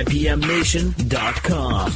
5pmnation.com.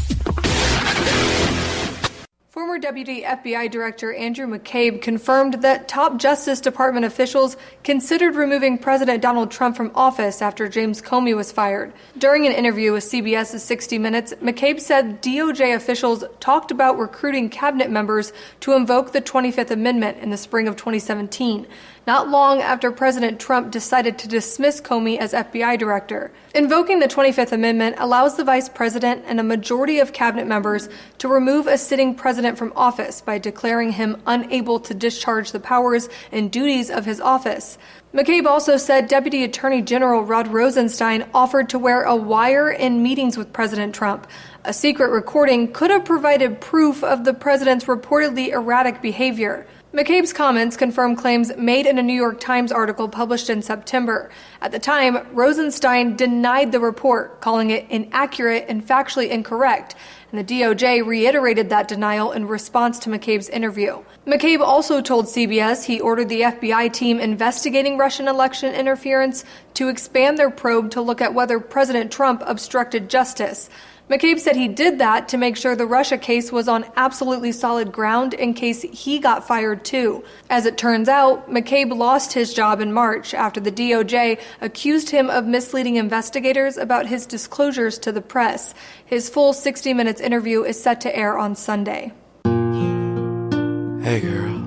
Former Deputy FBI Director Andrew McCabe confirmed that top Justice Department officials considered removing President Donald Trump from office after James Comey was fired. During an interview with CBS's 60 Minutes, McCabe said DOJ officials talked about recruiting cabinet members to invoke the 25th Amendment in the spring of 2017, not long after President Trump decided to dismiss Comey as FBI director. Invoking the 25th Amendment allows the vice president and a majority of cabinet members to remove a sitting president from office by declaring him unable to discharge the powers and duties of his office. McCabe also said Deputy Attorney General Rod Rosenstein offered to wear a wire in meetings with President Trump. A secret recording could have provided proof of the president's reportedly erratic behavior. McCabe's comments confirm claims made in a New York Times article published in September. At the time, Rosenstein denied the report, calling it inaccurate and factually incorrect, and the DOJ reiterated that denial in response to McCabe's interview. McCabe also told CBS he ordered the FBI team investigating Russian election interference to expand their probe to look at whether President Trump obstructed justice. McCabe said he did that to make sure the Russia case was on absolutely solid ground in case he got fired too. As it turns out, McCabe lost his job in March after the DOJ accused him of misleading investigators about his disclosures to the press. His full 60 Minutes interview is set to air on Sunday. Hey girl,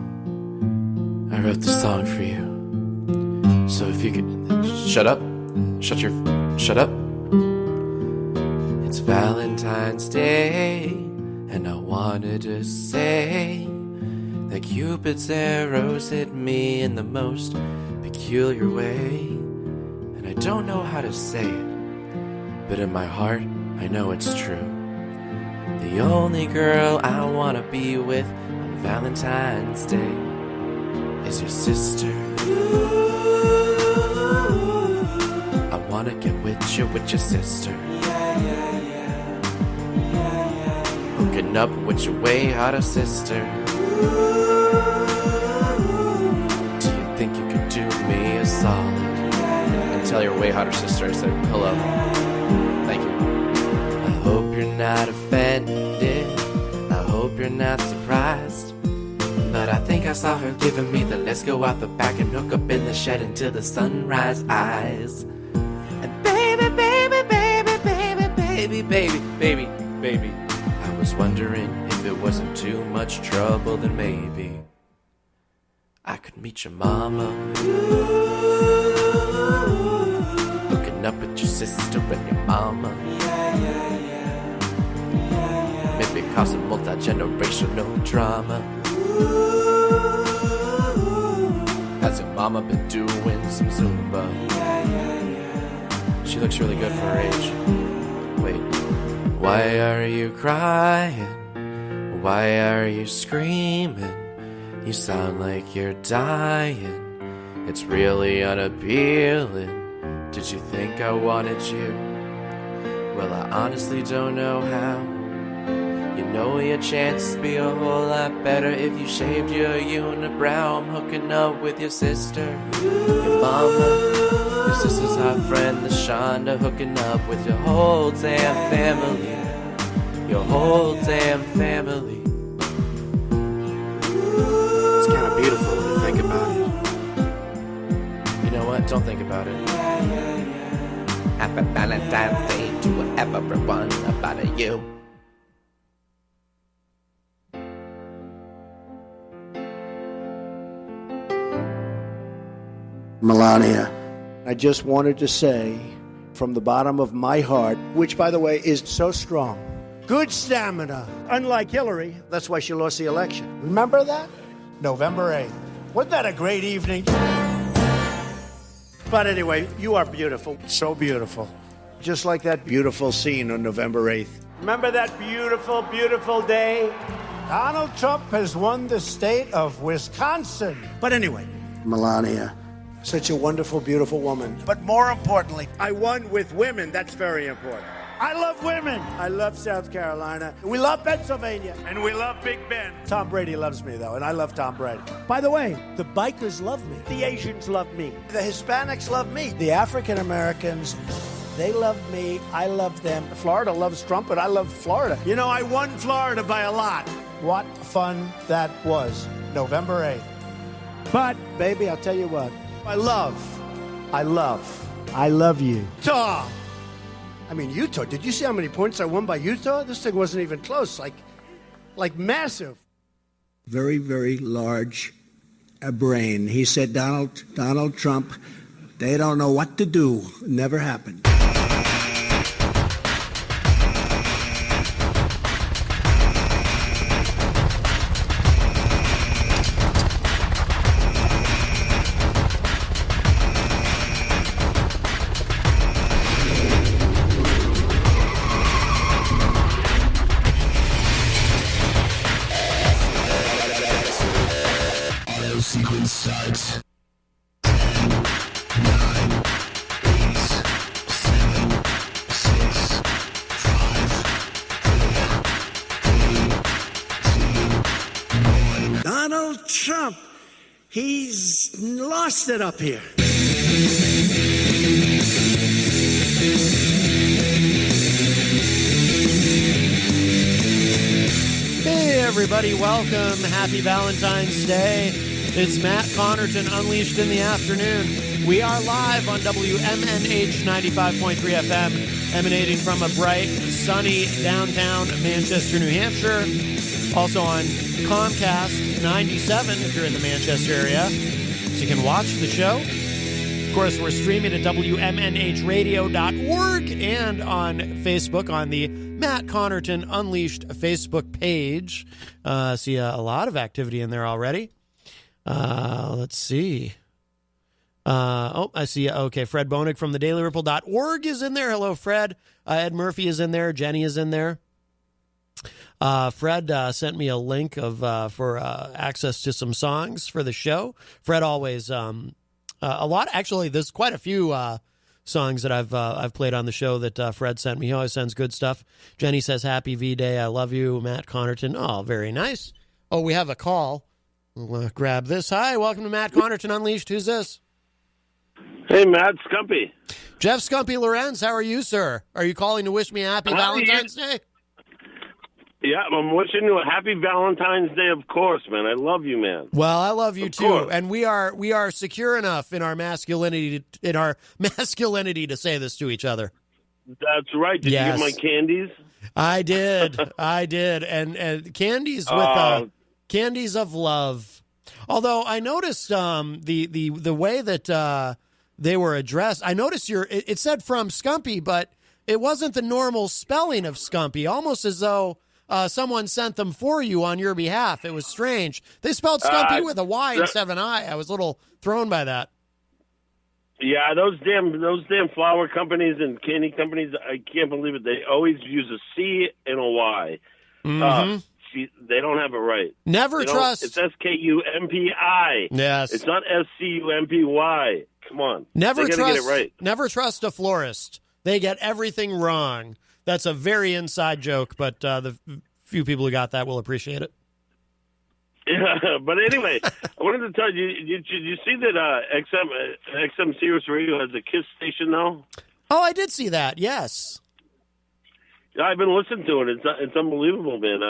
I wrote this song for you. So if you could... Shut up. Shut up. It's Valentine's Day, and I wanted to say that Cupid's arrows hit me in the most peculiar way. And I don't know how to say it, but in my heart, I know it's true. The only girl I want to be with on Valentine's Day is your sister. I want to get with your sister. Hooking up with your way hotter sister. Do you think you could do me a solid and tell your way hotter sister I said hello? Thank you. I hope you're not offended. I hope you're not surprised. But I think I saw her giving me the let's go out the back and hook up in the shed until the sunrise eyes. And baby, baby, baby, baby, baby, baby, baby, baby. I was wondering if it wasn't too much trouble, then maybe I could meet your mama. Hooking up with your sister and your mama. Maybe cause some multi-generational drama. Has your mama been doing some Zumba? She looks really good for her age. Wait, why are you crying? Why are you screaming? You sound like you're dying. It's really unappealing. Did you think I wanted you? Well, I honestly don't know how. You know your chances be a whole lot better if you shaved your unibrow. I'm hooking up with your sister, your mama, your sister's hot friend, LaShonda. Hooking up with your whole damn family. Your whole damn family. It's kind of beautiful when you think about it. You know what? Don't think about it. Happy Valentine's Day to everyone about you. Melania, I just wanted to say from the bottom of my heart, which, by the way, is so strong. Good stamina. Unlike Hillary, that's why she lost the election. Remember that? November 8th. Wasn't that a great evening? But anyway, you are beautiful. So beautiful. Just like that beautiful scene on November 8th. Remember that beautiful, beautiful day? Donald Trump has won the state of Wisconsin. But anyway, Melania, such a wonderful, beautiful woman. But more importantly, I won with women. That's very important. I love women. I love South Carolina. We love Pennsylvania. And we love Big Ben. Tom Brady loves me, though, and I love Tom Brady. By the way, the bikers love me. The Asians love me. The Hispanics love me. The African Americans They love me. I love them. Florida loves Trump, but I love Florida. You know, I won Florida by a lot. What fun that was, November 8th. But, baby, I'll tell you what. I love you. Utah! I mean, Utah. Did you see how many points I won by Utah? This thing wasn't even close. Like massive. Very, very large brain. He said, Donald Trump, they don't know what to do. Never happened. Sequence starts. 10, 9, 8, 7, 6, 5, 4, 3, 2, 1. Donald Trump, he's lost it up here. Hey everybody, welcome. Happy Valentine's Day. It's Matt Connarton Unleashed in the afternoon. We are live on WMNH 95.3 FM, emanating from a bright, sunny downtown Manchester, New Hampshire. Also on Comcast 97 if you're in the Manchester area, so you can watch the show. Of course, we're streaming at WMNHradio.org and on Facebook on the Matt Connarton Unleashed Facebook page. See a lot of activity in there already. Let's see. I see. Okay, Fred Bonig from the dailyripple.org is in there. Hello, Fred. Ed Murphy is in there. Jenny is in there. Fred sent me a link for access to some songs for the show. Fred always a lot. Actually, there's quite a few songs that I've played on the show that Fred sent me. He always sends good stuff. Jenny says, "Happy V-Day. I love you, Matt Connarton." Oh, very nice. Oh, we have a call. We'll grab this. Hi, welcome to Matt Connarton Unleashed. Who's this? Hey, Matt, Skumpi. Jeff Skumpi Lorenz, how are you, sir? Are you calling to wish me a happy Valentine's Day? Yeah, I'm wishing you a happy Valentine's Day, of course, man. I love you, man. Well, I love you of too, course. And we are secure enough in our masculinity to say this to each other. That's right. Did you get my candies? I did, and candies with candies of love. Although I noticed the way that they were addressed. I noticed it said from Skumpi, but it wasn't the normal spelling of Skumpi. Almost as though someone sent them for you on your behalf. It was strange. They spelled Skumpi with a Y instead of an I. I was a little thrown by that. Yeah, those damn flower companies and candy companies. I can't believe it. They always use a C and a Y. Mm-hmm. They don't have it right. Never trust. It's Skumpi. Yes. It's not Scumpy. Come on. Never they trust. Get it right. Never trust a florist. They get everything wrong. That's a very inside joke, but the few people who got that will appreciate it. Yeah, but anyway, I wanted to tell you, you see that XM Sirius Radio has a KISS station now? Oh, I did see that, yes. Yeah, I've been listening to it. It's unbelievable, man.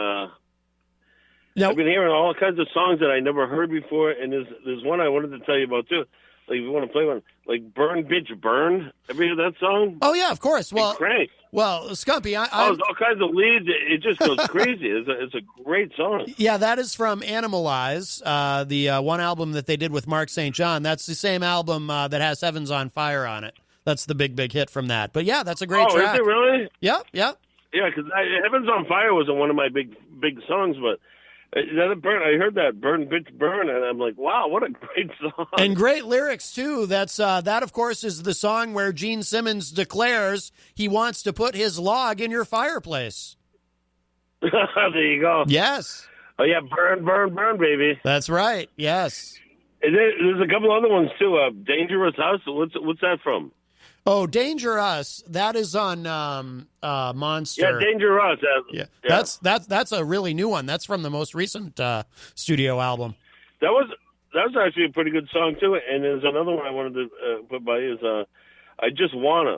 Now, I've been hearing all kinds of songs that I never heard before, and there's one I wanted to tell you about, too. Like, if you want to play one, like Burn, Bitch, Burn. Ever hear that song? Oh, yeah, of course. Well, Skumpi, there's all kinds of leads. It just goes crazy. It's a great song. Yeah, that is from Animalize, the one album that they did with Mark St. John. That's the same album that has Heavens on Fire on it. That's the big hit from that. But, yeah, that's a great track. Oh, is it really? Yep. Yeah, because Heavens on Fire wasn't one of my big songs, but I heard that Burn, Bitch, Burn, and I'm like, wow, what a great song. And great lyrics, too. That, of course, is the song where Gene Simmons declares he wants to put his log in your fireplace. There you go. Yes. Oh, yeah, Burn, Burn, Burn, baby. That's right, yes. And there's a couple other ones, too. Dangerous House, what's that from? Oh, Danger Us. That is on Monster. Yeah, Danger Us. Yeah. That's a really new one. That's from the most recent studio album. That was actually a pretty good song too. And there's another one I wanted to put by is I Just Wanna.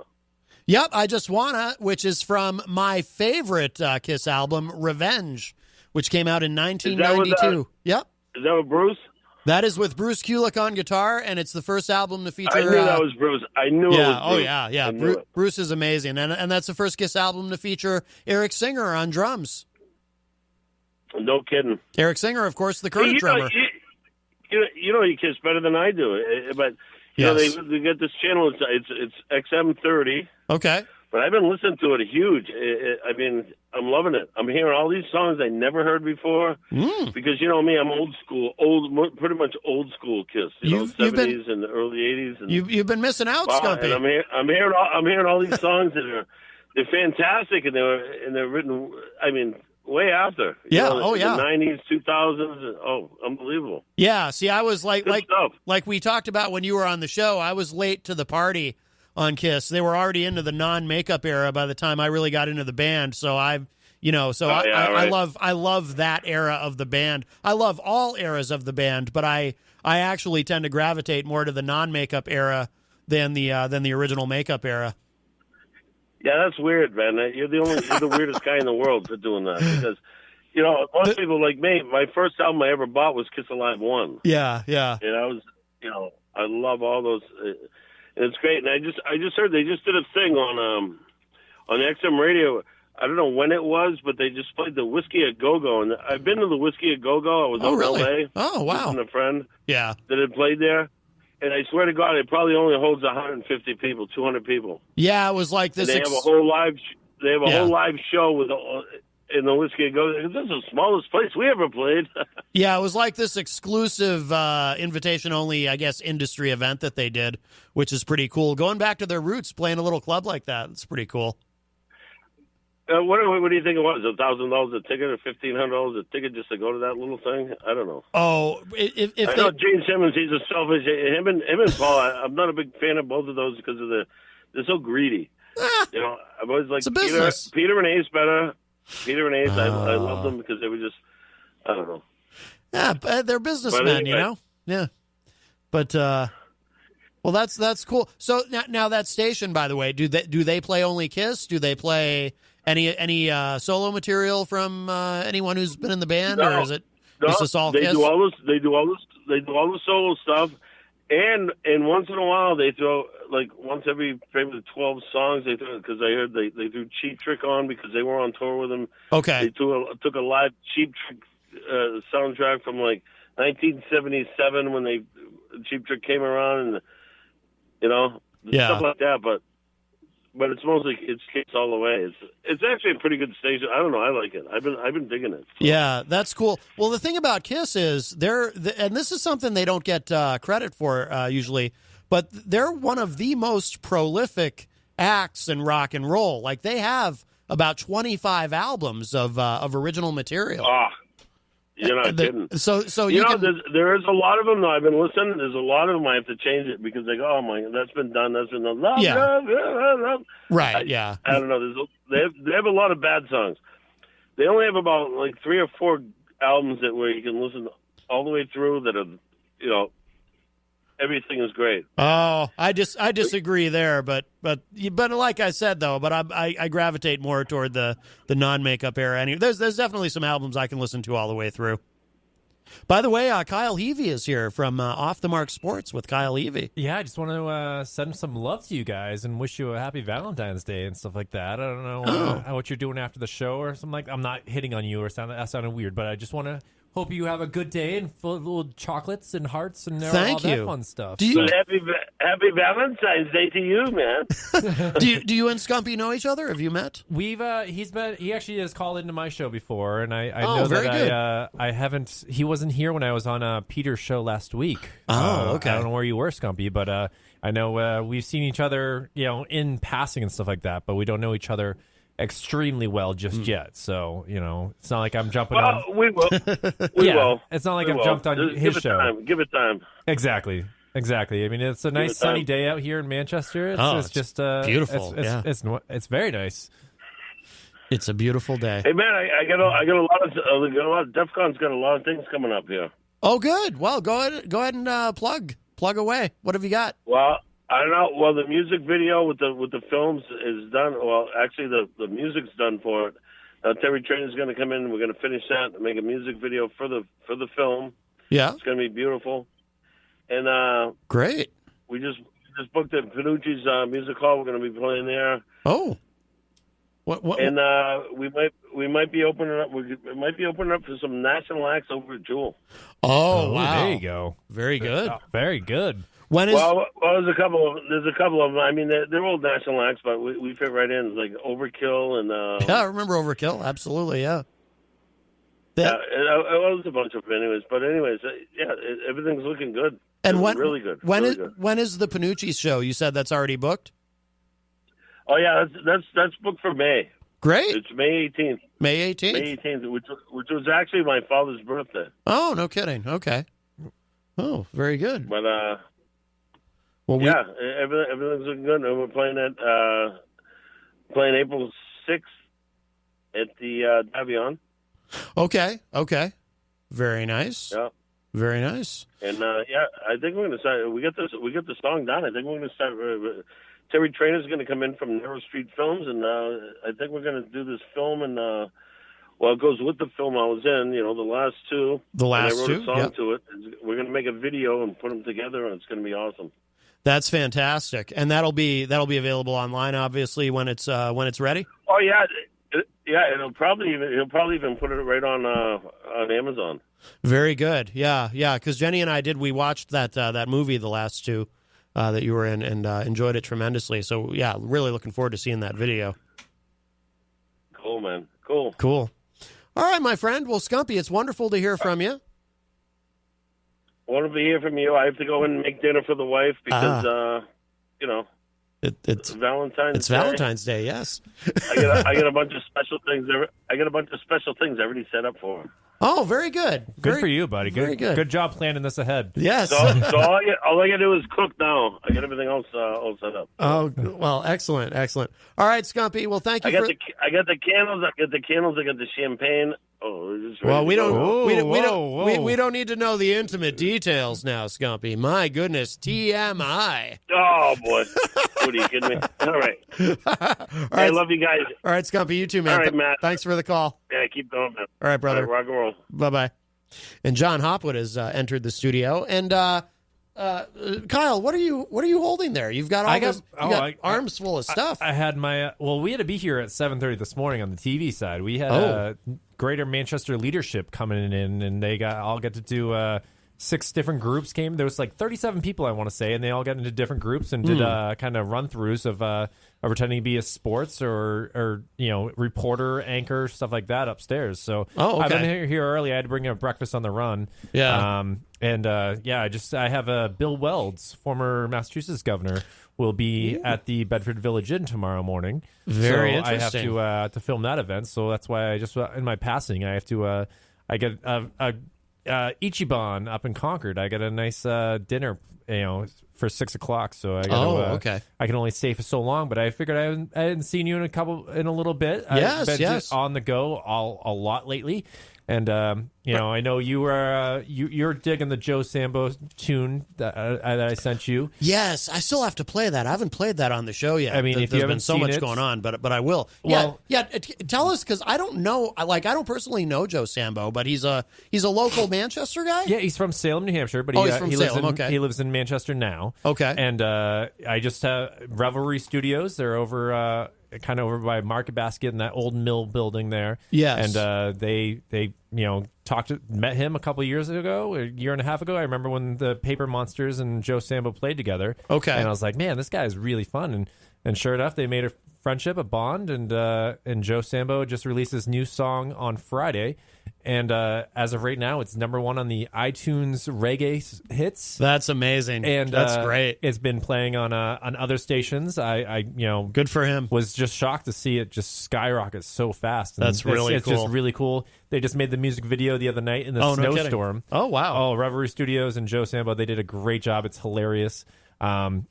Yep, I Just Wanna, which is from my favorite Kiss album, Revenge, which came out in 1992. Yep. Is that with Bruce? That is with Bruce Kulick on guitar, and it's the first album to feature... I knew that was Bruce. I knew it was Bruce. Yeah. Bruce is amazing, and that's the first Kiss album to feature Eric Singer on drums. No kidding. Eric Singer, of course, the current drummer. You Kiss better than I do, but they get this channel. It's XM30. Okay. But I've been listening to it huge. I'm loving it. I'm hearing all these songs I never heard before. Because you know me, I'm old school, pretty much old school Kiss. 70s and the early 80s. And, you've been missing out, Skumpi. And I'm hearing all these songs that they're fantastic, and they're written. Way after. The 90s, 2000s. Unbelievable. Yeah. See, I was like we talked about when you were on the show. I was late to the party on Kiss. They were already into the non-makeup era by the time I really got into the band. So I love that era of the band. I love all eras of the band, but I actually tend to gravitate more to the non-makeup era than the original makeup era. Yeah, that's weird, man. You're the weirdest guy in the world for doing that, because most people like me. My first album I ever bought was Kiss Alive 1. Yeah. And I was, I love all those. And it's great. And I just heard they just did a thing on XM radio. I don't know when it was, but they just played the Whiskey a Go-Go. And I've been to the Whiskey a Go-Go. I was in L.A. Oh, wow. With a friend. Yeah. That had played there. And I swear to God, it probably only holds 150 people, 200 people. Yeah, it was like this. And they have a whole live. They have a whole live show with in the Whiskey a Go-Go. This is the smallest place we ever played. Yeah, it was like this exclusive invitation-only, I guess, industry event that they did, which is pretty cool. Going back to their roots, playing a little club like that, it's pretty cool. What do you think it was? $1,000 a ticket or $1,500 a ticket just to go to that little thing? I don't know. Oh, if I know Gene Simmons, he's a selfish. Him and Paul. I'm not a big fan of both of those because they're so greedy. I've always liked Peter and Ace better. Peter and Ace, I love them because they were just, I don't know. Yeah, they're businessmen, Yeah, but well, that's cool. So now that station, by the way, do they play only Kiss? Do they play any solo material from anyone who's been in the band, or is it just all Kiss? They do all the solo stuff, and once in a while they throw, like once every maybe 12 songs they throw, because I heard they threw Cheap Trick on because they were on tour with them. Okay, they took a live Cheap Trick soundtrack from like 1977 when Cheap Trick came around, and stuff like that, but it's mostly Kiss all the way. It's actually a pretty good station. I don't know. I like it. I've been digging it. So. Yeah, that's cool. Well, the thing about Kiss is and this is something they don't get credit for usually, but they're one of the most prolific acts in rock and roll. Like they have about 25 albums of original material. You're not kidding. So there is a lot of them, though. I've been listening. There's a lot of them I have to change it because they go, oh, my, that's been done. That's been done. Love. Right, I don't know. They have a lot of bad songs. They only have about, like, 3 or 4 albums where you can listen all the way through that are, everything is great. Oh, I disagree there, but like I said though, but I gravitate more toward the non-makeup era. Anyway, there's definitely some albums I can listen to all the way through. By the way, Kyle Heavey is here from Off the Mark Sports with Kyle Heavey. Yeah, I just want to send some love to you guys and wish you a happy Valentine's Day and stuff like that. I don't know what you're doing after the show or something like that. I'm not hitting on you or that sounded weird, but I just want to hope you have a good day and full of little chocolates and hearts and all that fun stuff. Happy Valentine's Day to you, man. do you and Skumpi know each other? Have you met? We've he actually has called into my show before, and I know that I haven't. He wasn't here when I was on Peter's show last week. Oh, okay. I don't know where you were, Skumpi, but I know we've seen each other, in passing and stuff like that, but we don't know each other extremely well just yet, so it's not like I'm jumping on. We will. We will. It's not like I've jumped on his show. Give it time. Exactly. I mean, it's a nice sunny day out here in Manchester. It's just beautiful. It's very nice. It's a beautiful day. Hey man, I got a lot of DEF CON's got a lot of things coming up here. Oh, good. Well, go ahead and plug away. What have you got? Well, I don't know. Well, the music video with the films is done. Well, actually, the music's done for it. Terry Trainor's going to come in. And we're going to finish that and make a music video for the film. Yeah, it's going to be beautiful. And great. We just booked at Panucci's music hall. We're going to be playing there. Oh, what? And we might be opening up. We might be opening up for some national acts over at Jewel. Oh, wow! There you go. Very good. Very good. When is? Well, there's a couple of them. I mean, they're old national acts, but we fit right in. Like Overkill and yeah, I remember Overkill. Absolutely, yeah. Yeah, it was a bunch of them anyways. But anyways, yeah, everything's looking good. And really good. When is the Panucci show? You said that's already booked. Oh yeah, that's booked for May. Great. It's May 18th. May 18th. May 18th, which was actually my father's birthday. Oh, no kidding. Okay. Oh, very good. But everything's looking good. And we're playing April 6th at the Dion. Okay. Very nice. Yeah. Very nice. And I think we're going to start. We get the song done. I think we're going to start. Terry Trainor's going to come in from Narrow Street Films, and I think we're going to do this film. And it goes with the film I was in. You know, the last two. The last two. I wrote a song yep. to it. We're going to make a video and put them together, and it's going to be awesome. That's fantastic, and that'll be available online, obviously, when it's ready. Oh yeah. He'll probably even put it right on Amazon. Very good. Yeah, because Jenny and I we watched that movie, the last two that you were in, and enjoyed it tremendously. So yeah, really looking forward to seeing that video. Cool, man. Cool. All right, my friend. Well, Skumpi, it's wonderful to hear from you. Wonderful to hear from you. I have to go in and make dinner for the wife because it's Valentine's. It's Valentine's Day. Yes. I got a bunch of special things. I already set up for her. Oh, very good. Good for you, buddy. Very good. Good job planning this ahead. Yes. So all I got to do is cook now. I got everything else all set up. Oh, well, excellent. All right, Skumpi. Well, thank you. I got the candles. I got the champagne. Oh, well, we don't need to know the intimate details now, Skumpi. My goodness, TMI. Oh boy, what are you kidding me? All right. I love you guys. All right, Skumpi, you too, man. All right, Matt. Thanks for the call. Yeah, keep going, man. All right, brother. All right, rock and roll. Bye. And John Hopwood has entered the studio, and Kyle, what are you holding there? You've got arms full of stuff. I had my we had to be here at 7:30 this morning on the TV side. We had Greater Manchester leadership coming in, and they all get to do 6 different groups came. There was like 37 people, I want to say, and they all got into different groups and did kind of run-throughs of pretending to be a sports or reporter, anchor, stuff like that upstairs. So I've been here early. I had to bring a breakfast on the run. Yeah. I have Bill Welds, former Massachusetts governor, will be at the Bedford Village Inn tomorrow morning. Very so interesting. I have to film that event. So that's why I just in my passing I have to I get Ichiban up in Concord. I get a nice dinner, for 6:00. So I got I can only stay for so long, but I figured I hadn't seen you in a little bit. Yes, I've been on the go a lot lately. And I know you were you're digging the Joe Sambo tune that I sent you. Yes, I still have to play that. I haven't played that on the show yet. I mean, if there's you been so much going on, but I will. Well, tell us, because I don't know. I don't personally know Joe Sambo, but he's a local Manchester guy. Yeah, he's from Salem, New Hampshire, but he's from Salem. He lives in Manchester now. Okay, and I just have Revelry Studios. They're over. Kind of over by Market Basket in that old mill building there. Yes. And they met him a couple of years ago, a year and a half ago. I remember when the Paper Monsters and Joe Sambo played together. Okay. And I was like, man, this guy is really fun. And sure enough, they made a friendship, a bond, and Joe Sambo just released his new song on Friday. And as of right now, it's #1 on the iTunes reggae hits. That's amazing. And that's great. It's been playing on other stations. I good for him. Was just shocked to see it just skyrocket so fast. And that's really it's cool. It's just really cool. They just made the music video the other night in the snowstorm. Oh wow! Oh, Revelry Studios and Joe Sambo, they did a great job. It's hilarious.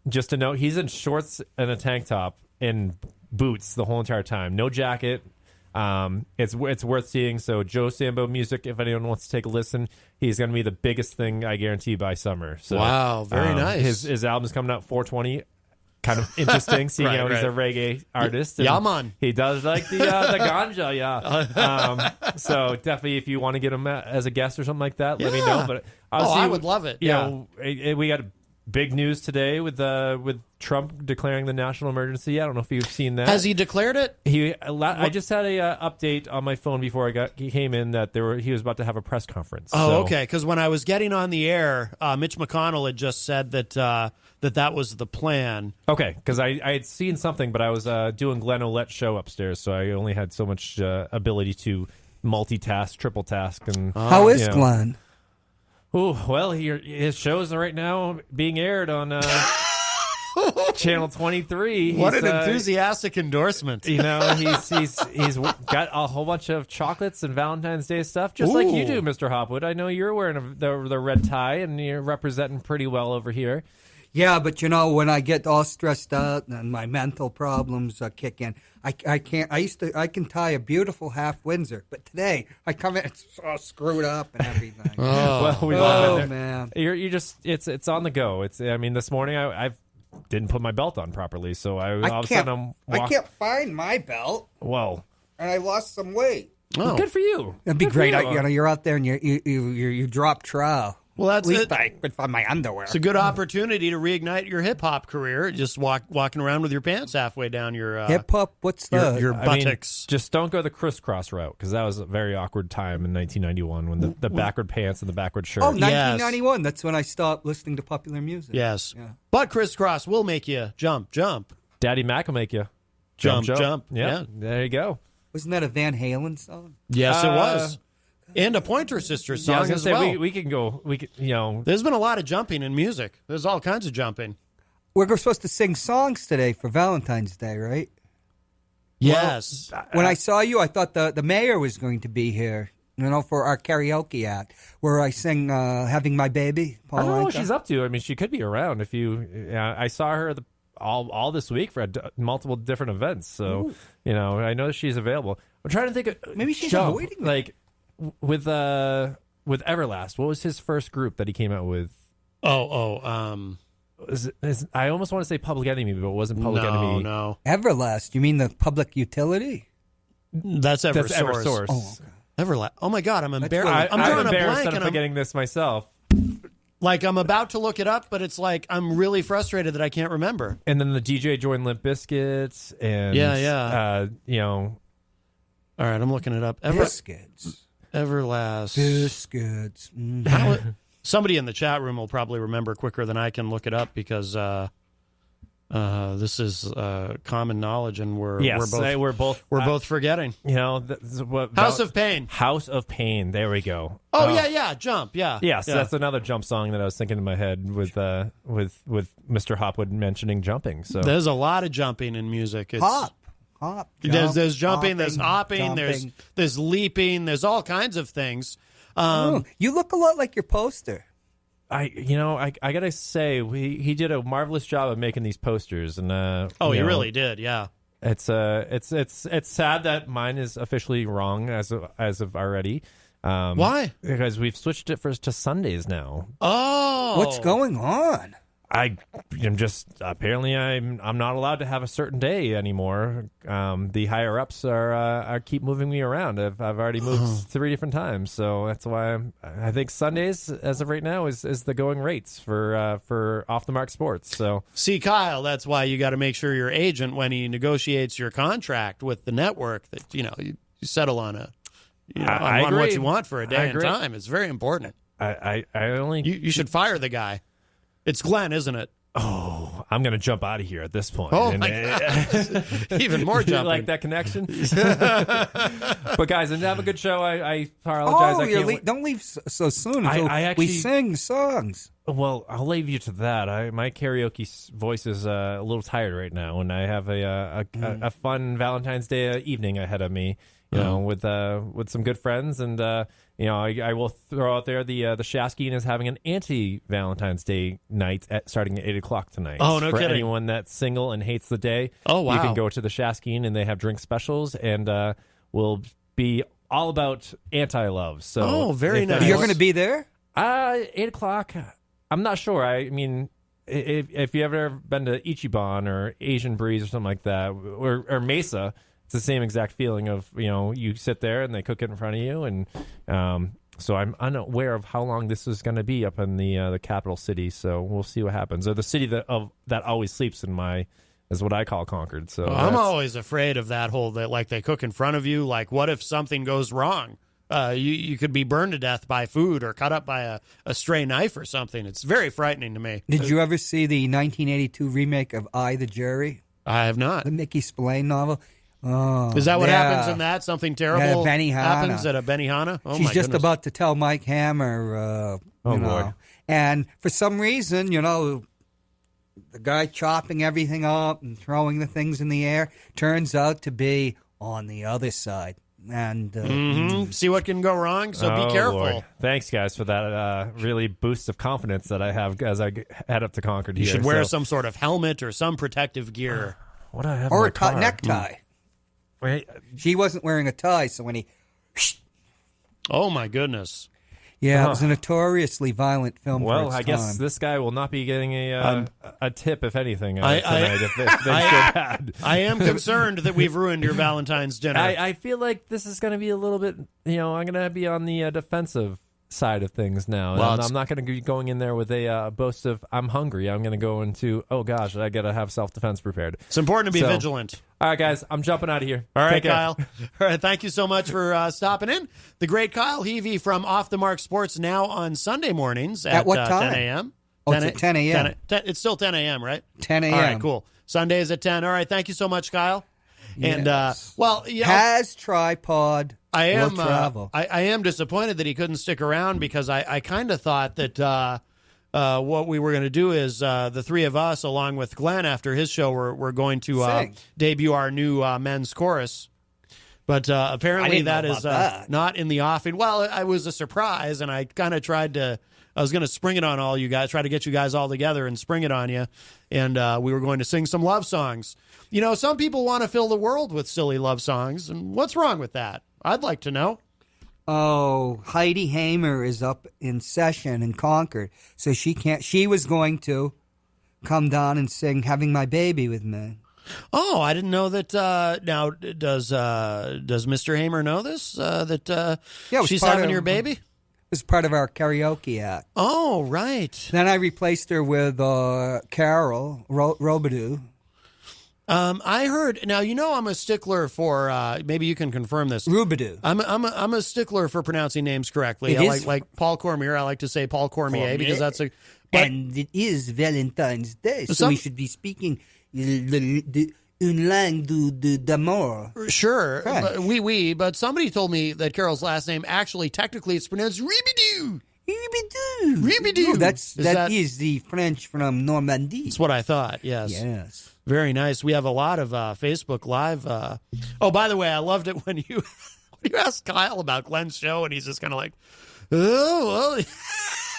Just to note, he's in shorts and a tank top and boots the whole entire time. No jacket. It's worth seeing. So Joe Sambo Music, if anyone wants to take a listen, he's going to be the biggest thing, I guarantee, by summer. So, wow, very nice. His album's coming out 420. Kind of interesting, seeing how he's a reggae artist. Yeah, man. He does like the ganja, yeah. So definitely, if you want to get him as a guest or something like that, let me know. But I would love it. Yeah, we got big news today with Trump declaring the national emergency. I don't know if you've seen that. Has he declared it? I just had a update on my phone before he came in that he was about to have a press conference. Oh, okay. Because when I was getting on the air, Mitch McConnell had just said that was the plan. Okay, because I had seen something, but I was doing Glenn Ouellette's show upstairs, so I only had so much ability to multitask, triple task. And how is Glenn? Oh, well, his shows are right now being aired on Channel 23. What an enthusiastic endorsement. He's got a whole bunch of chocolates and Valentine's Day stuff, just like you do, Mr. Hopwood. I know you're wearing the red tie, and you're representing pretty well over here. Yeah, but when I get all stressed out and my mental problems kick in, I can't. I can tie a beautiful half Windsor, but today I come in, it's all screwed up and everything. Man, you just it's on the go. This morning I didn't put my belt on properly, so I can't find my belt. Well, and I lost some weight. Oh, good for you. It'd be great. You're out there and you drop trowel. Well, that's at least I could find my underwear. It's a good opportunity to reignite your hip hop career. Just walking around with your pants halfway down your hip hop. What's your buttocks? Just don't go the crisscross route, because that was a very awkward time in 1991 when the backward pants and the backward shirt. Oh, 1991. Yes. That's when I stopped listening to popular music. Yes, but crisscross will make you jump. Daddy Mac will make you jump. Yeah, there you go. Wasn't that a Van Halen song? Yes, it was. And a Pointer Sisters song as well. We can go. There's been a lot of jumping in music. There's all kinds of jumping. We're supposed to sing songs today for Valentine's Day, right? Yes. Well, when I saw you, I thought the mayor was going to be here, for our karaoke act, where I sing "Having My Baby." I don't know what she's up to. She could be around. I saw her all this week for multiple different events, so I know she's available. I'm trying to think of maybe she's avoiding like. With Everlast, what was his first group that he came out with? I almost want to say Public Enemy, but it wasn't Public Enemy. No. Everlast? You mean the public utility? That's Eversource. Oh, okay. Everlast. Oh my God, I'm embarrassed. I'm embarrassed that I'm forgetting this myself. Like, I'm about to look it up, but it's like I'm really frustrated that I can't remember. And then the DJ joined Limp Bizkit, and all right, I'm looking it up. Biscuits. Everlast. Biscuits. Somebody in the chat room will probably remember quicker than I can look it up, because this is common knowledge, and we're both forgetting. House of Pain. House of Pain. There we go. Oh yeah, Jump. Yeah. Yes, that's another Jump song that I was thinking in my head with Mr. Hopwood mentioning jumping. So there's a lot of jumping in music. It's, Hop. There's jumping, there's hopping, there's leaping, there's all kinds of things. You look a lot like your poster. I gotta say, he did a marvelous job of making these posters, and he really did. Yeah, it's sad that mine is officially wrong as of already. Why? Because we've switched it to Sundays now. Oh, what's going on? I am just apparently I'm not allowed to have a certain day anymore. The higher ups are keep moving me around. I've already moved 3 different times, so that's why I think Sundays as of right now is the going rates for Off the Mark Sports. So see, Kyle, that's why you got to make sure your agent, when he negotiates your contract with the network, that you settle on on what you want for a day and time. It's very important. You should fire the guy. It's Glenn, isn't it? Oh, I'm going to jump out of here at this point. Oh, my God. Even more jumping. You like that connection? But, guys, and have a good show. I apologize. Don't leave so soon until we sing songs. Well, I'll leave you to that. My karaoke voice is a little tired right now, and I have a fun Valentine's Day evening ahead of me. With some good friends, and I will throw out there the Shasky is having an anti-Valentine's Day night starting at 8:00 tonight. Oh, no for kidding! Anyone that's single and hates the day, oh wow, you can go to the Shasky and they have drink specials. And will be all about anti-love. So, very nice. You're going to be there? 8:00. I'm not sure. I mean, if you ever been to Ichiban or Asian Breeze or something like that, or Mesa, it's the same exact feeling of, you sit there and they cook it in front of you. And so I'm unaware of how long this is going to be up in the capital city. So we'll see what happens. Or the city that always sleeps is what I call Concord. So I'm always afraid of that whole, like they cook in front of you. Like, what if something goes wrong? You could be burned to death by food or cut up by a stray knife or something. It's very frightening to me. Did you ever see the 1982 remake of I, the Jury? I have not. The Mickey Spillane novel? Oh, is that what happens in that? Something terrible happens at a Benihana? Oh, She's just about to tell Mike Hammer, boy. And for some reason, the guy chopping everything up and throwing the things in the air turns out to be on the other side. And see what can go wrong, so be careful. Lord. Thanks, guys, for that really boost of confidence that I have as I head up to Concord here. You should wear some sort of helmet or some protective gear. What do I have or in my a necktie. Wait. She wasn't wearing a tie, so when he... Oh, my goodness. Yeah, it was a notoriously violent film. Well, I guess this guy will not be getting a tip, if anything, tonight. I am concerned that we've ruined your Valentine's dinner. I feel like this is going to be a little bit, I'm going to be on the defensive side of things now. Well, I'm not going to be going in there with a boast of, I'm hungry. I'm going to go into, oh gosh, I got to have self-defense prepared. It's important to be vigilant. All right, guys, I'm jumping out of here. All right, Kyle. All right, thank you so much for stopping in. The great Kyle Heavey from Off the Mark Sports, now on Sunday mornings at what time? 10 a.m. Oh, it's at 10 a.m. It's still 10 a.m., right? 10 a.m. All right, cool. Sundays at 10. All right, thank you so much, Kyle. Yes. And, has tripod. I am travel. I am disappointed that he couldn't stick around because I kind of thought that what we were going to do is the three of us, along with Glenn, after his show, we're going to debut our new men's chorus. But apparently that is not in the offing. Well, it was a surprise, and I kind of I was going to spring it on all you guys, try to get you guys all together and spring it on you. And we were going to sing some love songs. Some people want to fill the world with silly love songs, and what's wrong with that? I'd like to know. Oh, Heidi Hamer is up in session in Concord, so she can't. She was going to come down and sing "Having My Baby" with me. Oh, I didn't know that. Now, does Mr. Hamer know this? That she's having your baby? It was part of our karaoke act. Oh, right. Then I replaced her with Carol Robidoux. I heard. Now I'm a stickler for. Maybe you can confirm this. Robidoux. I'm a stickler for pronouncing names correctly. I like Paul Cormier. I like to say Paul Cormier because that's a. And it is Valentine's Day, so we should be speaking une langue d'amour. Sure, oui. But somebody told me that Carol's last name actually, technically, it's pronounced Ribidou. Ribidou. No, that is the French from Normandy. That's what I thought. Yes. Very nice. We have a lot of Facebook Live. Oh, by the way, I loved it when you asked Kyle about Glenn's show, and he's just kind of like, oh, well.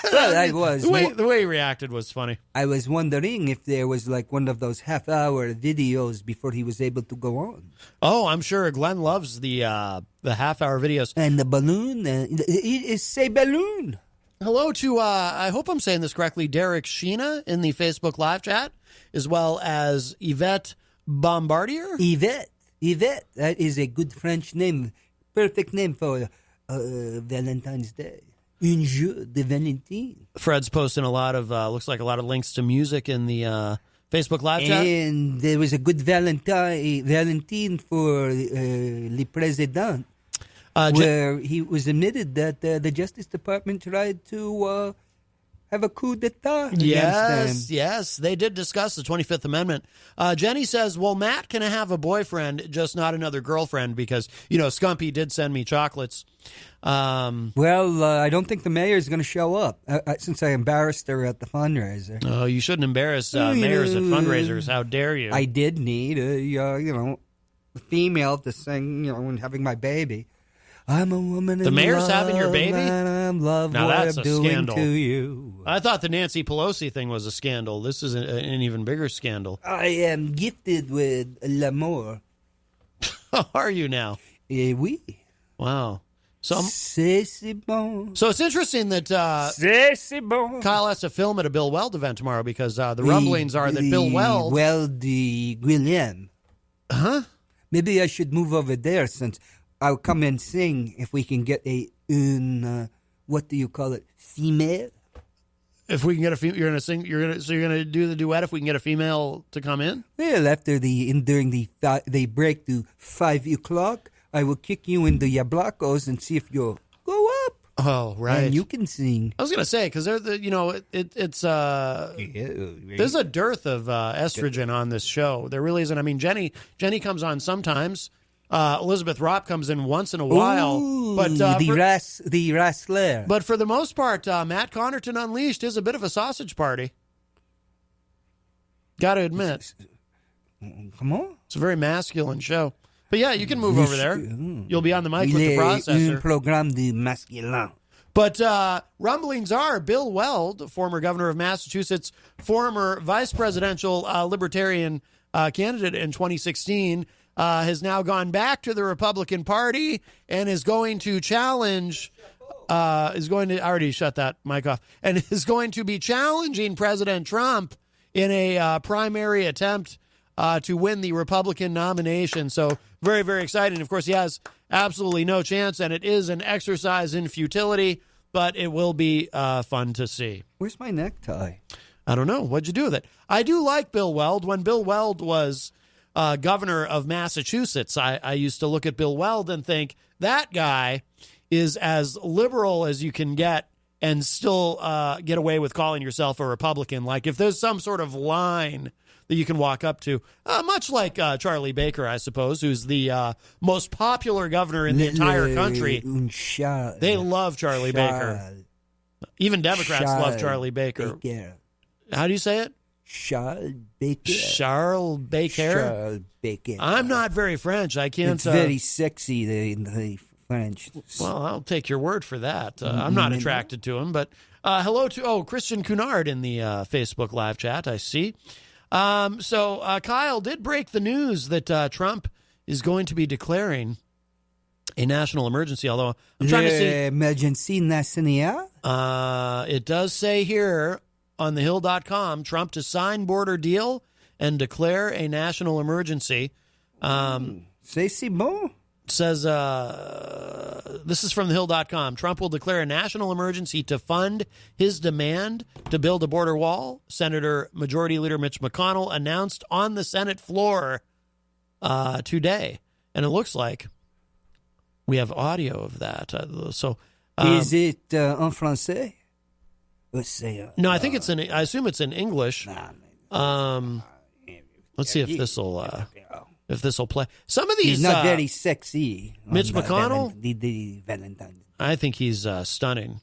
Well, I was. The way he reacted was funny. I was wondering if there was like one of those half-hour videos before he was able to go on. Oh, I'm sure Glenn loves the half-hour videos. And the balloon. It say balloon. Hello to, I hope I'm saying this correctly, Derek Sheena in the Facebook Live chat, as well as Yvette Bombardier. Yvette. That is a good French name. Perfect name for Valentine's Day. Un jeu de Valentine. Fred's posting a lot of, looks like a lot of links to music in the Facebook Live chat. And there was a good Valentine for Le Président, where he was admitted that the Justice Department tried to have a coup d'etat against them. Yes, they did discuss the 25th Amendment. Jenny says, well, Matt can have a boyfriend, just not another girlfriend, because, Skumpi did send me chocolates. Well, I don't think the mayor's going to show up, since I embarrassed her at the fundraiser. Oh, you shouldn't embarrass mayors at fundraisers. How dare you? I did need a female to sing, when having my baby. I'm a woman. The mayor's having your baby? I'm love now what that's I'm a doing scandal. To you. I thought the Nancy Pelosi thing was a scandal. This is an even bigger scandal. I am gifted with l'amour. How are you now? Oui. Wow. So C'est bon. So it's interesting that C'est bon. Kyle has to film at a Bill Weld event tomorrow because the rumblings are that Bill Weld... William. Huh? Maybe I should move over there since I'll come and sing if we can get what do you call it, female? If we can get a female, you're going to sing, you're going to do the duet if we can get a female to come in? Well, after during the break to 5 o'clock, I will kick you into your blockos and see if you'll go up. Oh, right. And you can sing. I was going to say, because it's there's a dearth of estrogen on this show. There really isn't. I mean, Jenny comes on sometimes. Elizabeth Ropp comes in once in a while. Ooh, but the wrestler. But for the most part, Matt Connarton Unleashed is a bit of a sausage party. Got to admit. Come on. It's a very masculine show. But yeah, you can move over there. You'll be on the mic with the processor. Un programme de masculin. But rumblings are Bill Weld, former governor of Massachusetts, former vice presidential libertarian candidate in 2016, has now gone back to the Republican Party and is going to challenge, I already shut that mic off, and is going to be challenging President Trump in a primary attempt to win the Republican nomination. So very, very exciting. Of course, he has absolutely no chance, and it is an exercise in futility, but it will be fun to see. Where's my necktie? I don't know. What'd you do with it? I do like Bill Weld. When Bill Weld was governor of Massachusetts, I used to look at Bill Weld and think, that guy is as liberal as you can get and still get away with calling yourself a Republican. Like, if there's some sort of line that you can walk up to, much like Charlie Baker, I suppose, who's the most popular governor in the entire country. They love Charlie Baker. Even Democrats love Charlie Baker. How do you say it? Charles Baker. Charles Baker. Charles Baker. I'm not very French. I can't. It's very sexy, the French. Well, I'll take your word for that. I'm not attracted to him, but hello to Christian Cunard in the Facebook live chat. I see. So Kyle did break the news that Trump is going to be declaring a national emergency, although I'm trying to see. Emergency nationale? It does say here on thehill.com, Trump to sign border deal and declare a national emergency. C'est bon. Says, this is from thehill.com. Trump will declare a national emergency to fund his demand to build a border wall. Senator Majority Leader Mitch McConnell announced on the Senate floor today. And it looks like we have audio of that. Is it en français? No, I think it's in. I assume it's in English. Let's see if this will. If this will play. Some of these... He's not very sexy. Mitch McConnell? The Valentine. I think he's stunning.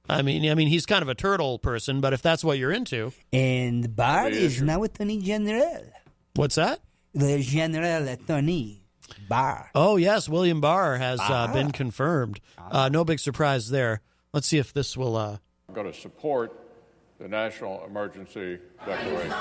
I mean, he's kind of a turtle person, but if that's what you're into... And Barr is now Attorney General. What's that? The General Attorney Barr. Oh, yes, William Barr has been confirmed. No big surprise there. Let's see if this will... I'm going to support the National Emergency Declaration.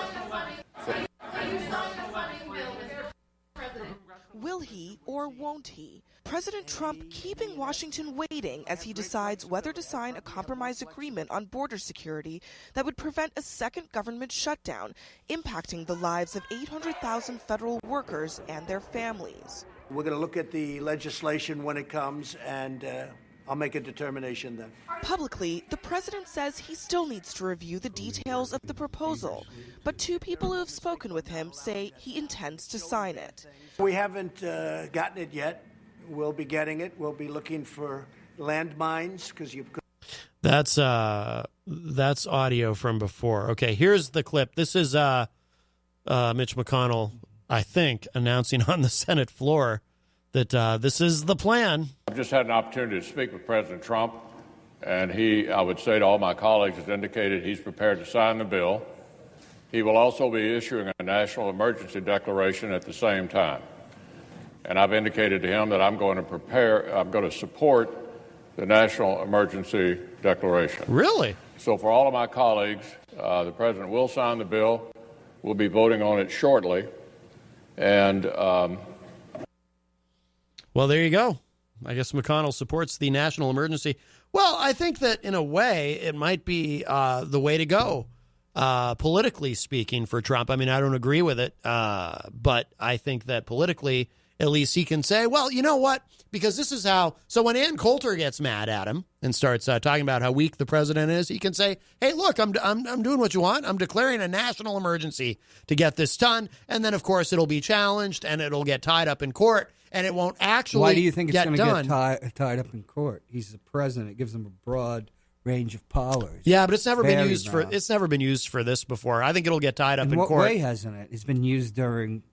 Will he or won't he? President Trump keeping Washington waiting as he decides whether to sign a compromise agreement on border security that would prevent a second government shutdown, impacting the lives of 800,000 federal workers and their families. We're going to look at the legislation when it comes, and I'll make a determination then. Publicly, the president says he still needs to review the details of the proposal, but two people who have spoken with him say he intends to sign it. We haven't gotten it yet. We'll be getting it. We'll be looking for landmines because you've got... That's audio from before. Okay, here's the clip. This is Mitch McConnell, I think, announcing on the Senate floor that this is the plan. I've just had an opportunity to speak with President Trump, and he, I would say to all my colleagues, has indicated he's prepared to sign the bill. He will also be issuing a national emergency declaration at the same time. And I've indicated to him that I'm going to support the national emergency declaration. Really? So for all of my colleagues, the president will sign the bill. We'll be voting on it shortly. And Well, there you go. I guess McConnell supports the national emergency. Well, I think that in a way it might be the way to go, politically speaking, for Trump. I mean, I don't agree with it, but I think that politically, at least he can say, well, you know what? Because this is how. So when Ann Coulter gets mad at him and starts talking about how weak the president is, he can say, hey, look, I'm doing what you want. I'm declaring a national emergency to get this done. And then, of course, it'll be challenged and it'll get tied up in court. And it won't actually. Why do you think it's going to get tied up in court? He's the president. It gives him a broad range of powers. Yeah, but it's never been used for. It's never been used for this before. I think it'll get tied up in court. In what way hasn't it? It's been used during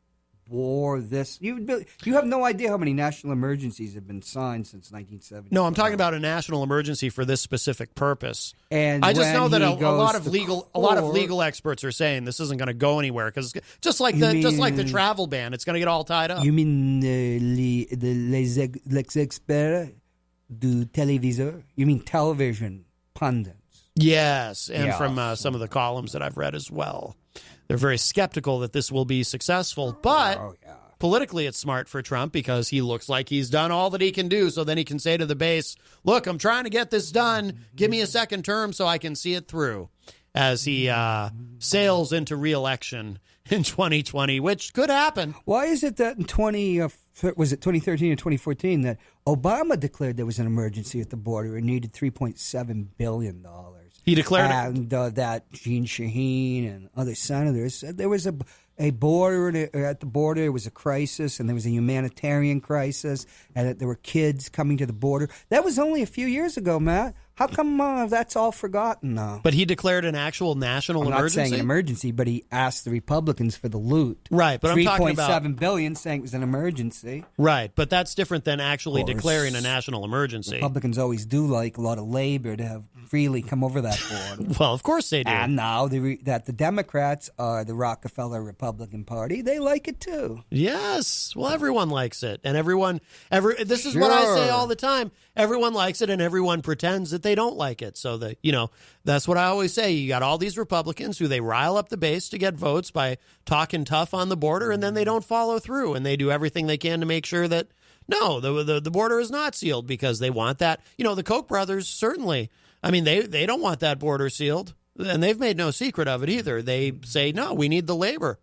war. You have no idea how many national emergencies have been signed since 1970. No, I'm talking about a national emergency for this specific purpose. And I just know that a lot of legal experts are saying this isn't going to go anywhere because just like the travel ban, it's going to get all tied up. You mean les experts du téléviseur? You mean television pundits? Yes, and from some of the columns that I've read as well. They're very skeptical that this will be successful, but politically it's smart for Trump because he looks like he's done all that he can do. So then he can say to the base, look, I'm trying to get this done. Give me a second term so I can see it through as he sails into re-election in 2020, which could happen. Why is it that in 2013 or 2014 that Obama declared there was an emergency at the border and needed $3.7 billion? He declared and that Jeanne Shaheen and other senators said there was a border at the border. It was a crisis, and there was a humanitarian crisis, and that there were kids coming to the border. That was only a few years ago, Matt. How come that's all forgotten now? But he declared an actual national emergency? I'm not saying an emergency, but he asked the Republicans for the loot. Right, but I'm talking about $3.7 billion, saying it was an emergency. Right, but that's different than actually declaring a national emergency. Republicans always do like a lot of labor to have freely come over that border. Well, of course they do. And now that the Democrats are the Rockefeller Republican Party, they like it too. Yes, well, everyone likes it, and this is what I say all the time. Everyone likes it, and everyone pretends that they don't like it. So that's what I always say. You got all these Republicans who they rile up the base to get votes by talking tough on the border, and then they don't follow through, and they do everything they can to make sure that no, the border is not sealed because they want that. The Koch brothers certainly. I mean, they don't want that border sealed, and they've made no secret of it either. They say no, we need the labor.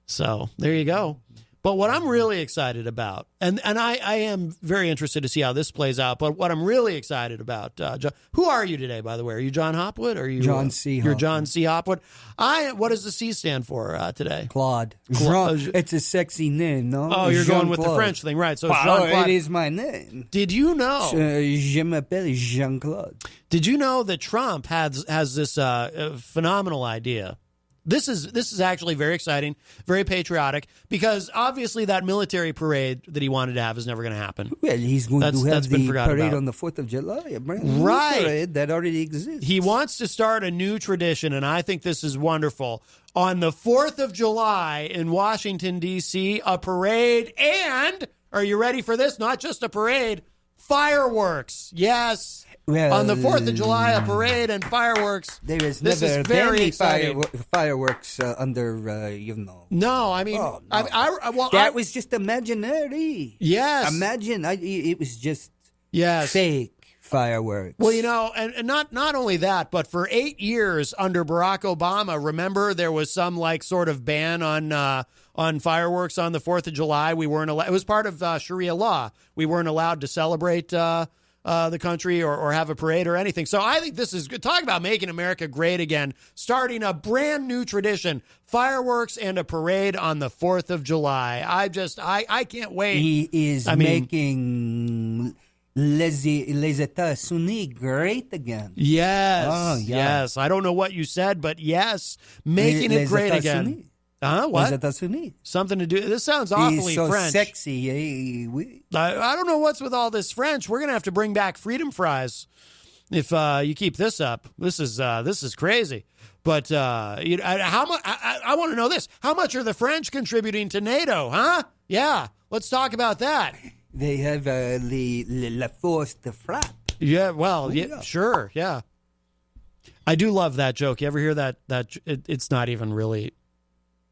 So there you go. But what I'm really excited about, and I am very interested to see how this plays out, but what I'm really excited about, John, who are you today, by the way? Are you John Hopwood? Or are you John C. Hopwood. You're John C. Hopwood. What does the C stand for today? Claude. It's a sexy name, no? Oh, you're going with the French thing, right? So it's Jean-Claude. It is my name. Did you know? Je m'appelle Jean-Claude. Did you know that Trump has this phenomenal idea? This is actually very exciting, very patriotic, because obviously that military parade that he wanted to have is never going to happen. Well, he's going to have the parade on the 4th of July, a brand new parade that already exists. He wants to start a new tradition, and I think this is wonderful. On the 4th of July in Washington, D.C., a parade and, are you ready for this? Not just a parade, fireworks. Yes. Well, on the 4th of July, a parade and fireworks. There is never very fireworks under, No, I mean, no. That was just imaginary. Yes. Imagine, it was just yes. fake fireworks. Well, and not only that, but for 8 years under Barack Obama, remember there was some sort of ban on fireworks on the 4th of July. We weren't allowed. It was part of Sharia law. We weren't allowed to celebrate the country or have a parade or anything. So I think this is good. Talk about making America great again, starting a brand new tradition, fireworks and a parade on the 4th of July. I can't wait. He is making les États-Unis great again. Yes. Oh, yeah. Yes. I don't know what you said, but yes, making it great again. What? Les États-Unis. Something to do. This sounds awfully so French. Sexy. I don't know what's with all this French. We're gonna have to bring back freedom fries if you keep this up. This is crazy. But how much? I want to know this. How much are the French contributing to NATO? Huh? Yeah. Let's talk about that. They have la force de frappe. Yeah. Well. Yeah. Sure. Yeah. I do love that joke. You ever hear that? It's not even really.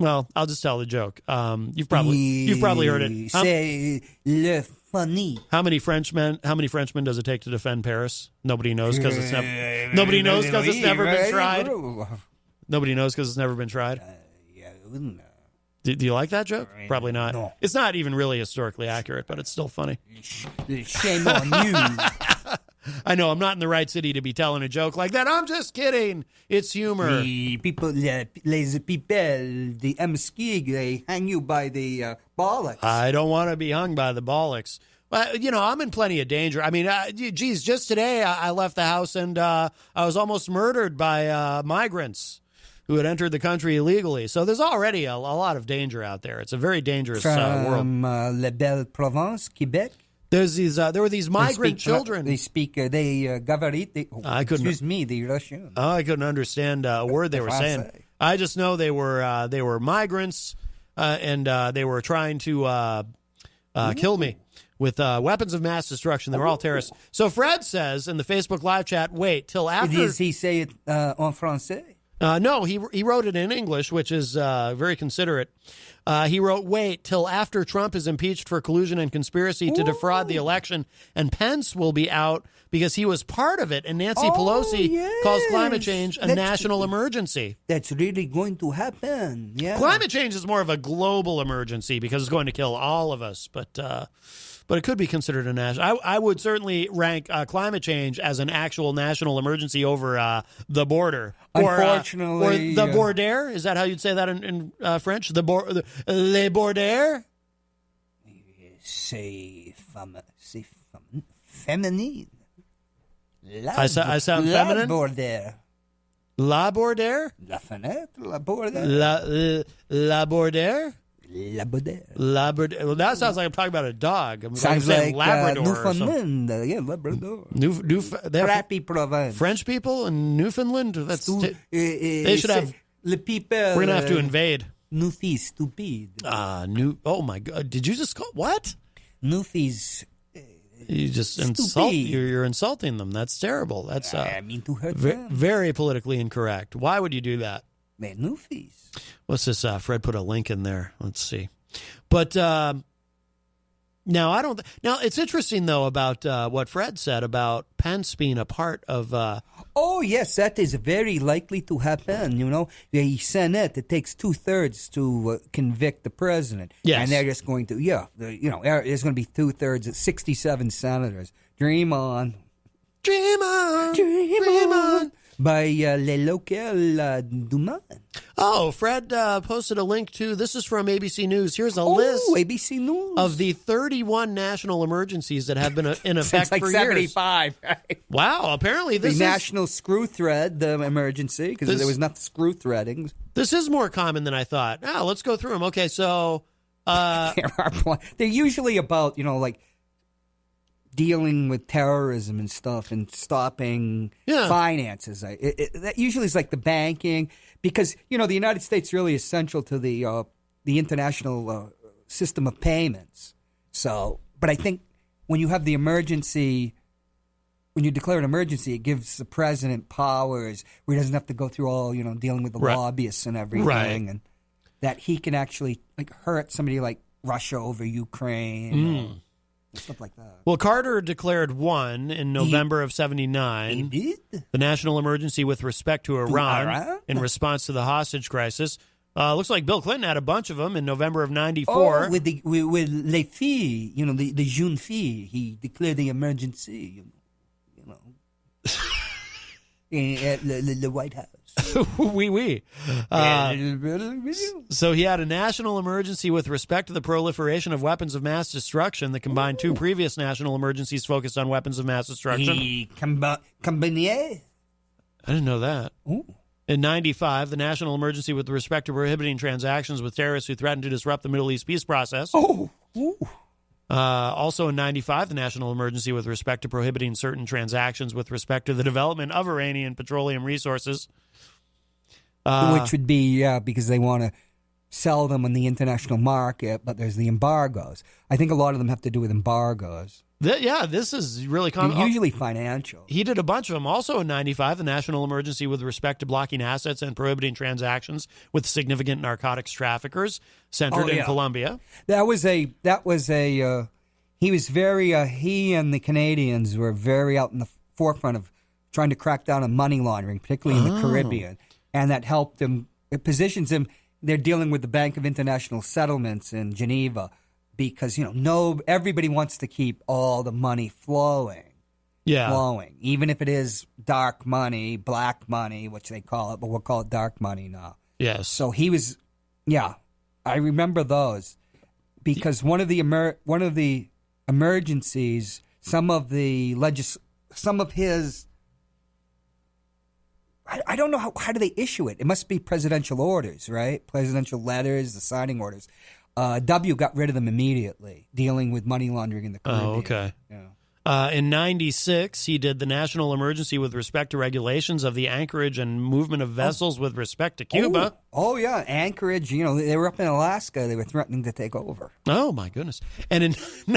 Well, I'll just tell the joke. You've probably heard it. C'est le funny. How many Frenchmen does it take to defend Paris? Nobody knows because it's never. Nobody knows because it's never been tried. Nobody knows because it's never been tried. Do you like that joke? Probably not. No. It's not even really historically accurate, but it's still funny. Shame on you. I know, I'm not in the right city to be telling a joke like that. I'm just kidding. It's humor. The people, les people, the MSKIG, they hang you by the bollocks. I don't want to be hung by the bollocks. I'm in plenty of danger. I mean, geez, just today I left the house and I was almost murdered by migrants who had entered the country illegally. So there's already a lot of danger out there. It's a very dangerous world. From La Belle Provence, Quebec. There's these. There were these migrant children. They speak. Excuse me, the Russian. Oh, I couldn't understand a word they were saying. I just know they were migrants, and they were trying to kill me with weapons of mass destruction. They were all terrorists. So Fred says in the Facebook live chat, "Wait till after." Does he say it en français? No, he wrote it in English, which is very considerate. He wrote, wait till after Trump is impeached for collusion and conspiracy to defraud the election, and Pence will be out because he was part of it, and Nancy Pelosi calls climate change a national emergency. That's really going to happen, yeah. Climate change is more of a global emergency because it's going to kill all of us, but it could be considered a national. I would certainly rank climate change as an actual national emergency over the border. Unfortunately, or the border. Is that how you'd say that in French? Les borders. C'est feminine. I sound feminine. Border. La border. La fenêtre. La border. La border. La border. Labrador. Well, that sounds like I'm talking about a dog. Sounds like Labrador. Newfoundland. Yeah, Labrador. Crappy province. French people in Newfoundland. They should have. Le people. We're gonna have to invade. Newfies stupid. Oh my God! Did you just call what? Newfies. You just insult. You're insulting them. That's terrible. That's I mean to hurt them. Very politically incorrect. Why would you do that? Man, Newfies. What's this? Fred put a link in there. Let's see. But now I don't. Now it's interesting though about what Fred said about Pence being a part of. Oh yes, that is very likely to happen. You know, the Senate it takes 2/3 to convict the president. Yes, and they're just going to there's going to be 2/3 of 67 senators. Dream on, dream on, dream on. By Les Locales Dumas. Oh, Fred posted a link to, this is from ABC News. Here's a list ABC News. Of the 31 national emergencies that have been in effect like for 75. years. Wow, apparently this is... The national screw thread emergency, because there was not screw threading. This is more common than I thought. Now, let's go through them. Okay, so... They're usually about, like... dealing with terrorism and stuff and stopping finances. That usually is like the banking because, the United States is really essential to the international system of payments. So, but I think when you have the emergency, when you declare an emergency, it gives the president powers where he doesn't have to go through all, dealing with the lobbyists and everything. And that he can actually hurt somebody like Russia over Ukraine. Stuff like that. Well, Carter declared one in November of 79. He did? The national emergency with respect to Iran in response to the hostage crisis. Looks like Bill Clinton had a bunch of them in November of 94. Oh, with les filles, the jeune filles, he declared the emergency, at the White House. Oui. So he had a national emergency with respect to the proliferation of weapons of mass destruction that combined two previous national emergencies focused on weapons of mass destruction. Combiné? I didn't know that. Ooh. In 95, the national emergency with respect to prohibiting transactions with terrorists who threatened to disrupt the Middle East peace process. Oh. Ooh. Also in 95, the national emergency with respect to prohibiting certain transactions with respect to the development of Iranian petroleum resources. Which would be, because they want to sell them on the international market, but there's the embargoes. I think a lot of them have to do with embargoes. This is really common. Usually financial. He did a bunch of them. Also in 95, the national emergency with respect to blocking assets and prohibiting transactions with significant narcotics traffickers centered in Colombia. That was a he was very, he and the Canadians were very out in the forefront of trying to crack down on money laundering, particularly in the Caribbean. And that helped him, it positions him, they're dealing with the Bank of International Settlements in Geneva because, everybody wants to keep all the money flowing. Yeah. Flowing. Even if it is dark money, black money, which they call it, but we'll call it dark money now. Yes. So he was, I remember those because one of the emergencies, some of his, I don't know how do they issue it. It must be presidential orders, right? Presidential letters, the signing orders. W got rid of them immediately, dealing with money laundering in the Caribbean. Oh, okay. Yeah. In 96, he did the national emergency with respect to regulations of the anchorage and movement of vessels with respect to Cuba. Oh, yeah. Anchorage, they were up in Alaska. They were threatening to take over. Oh, my goodness. And in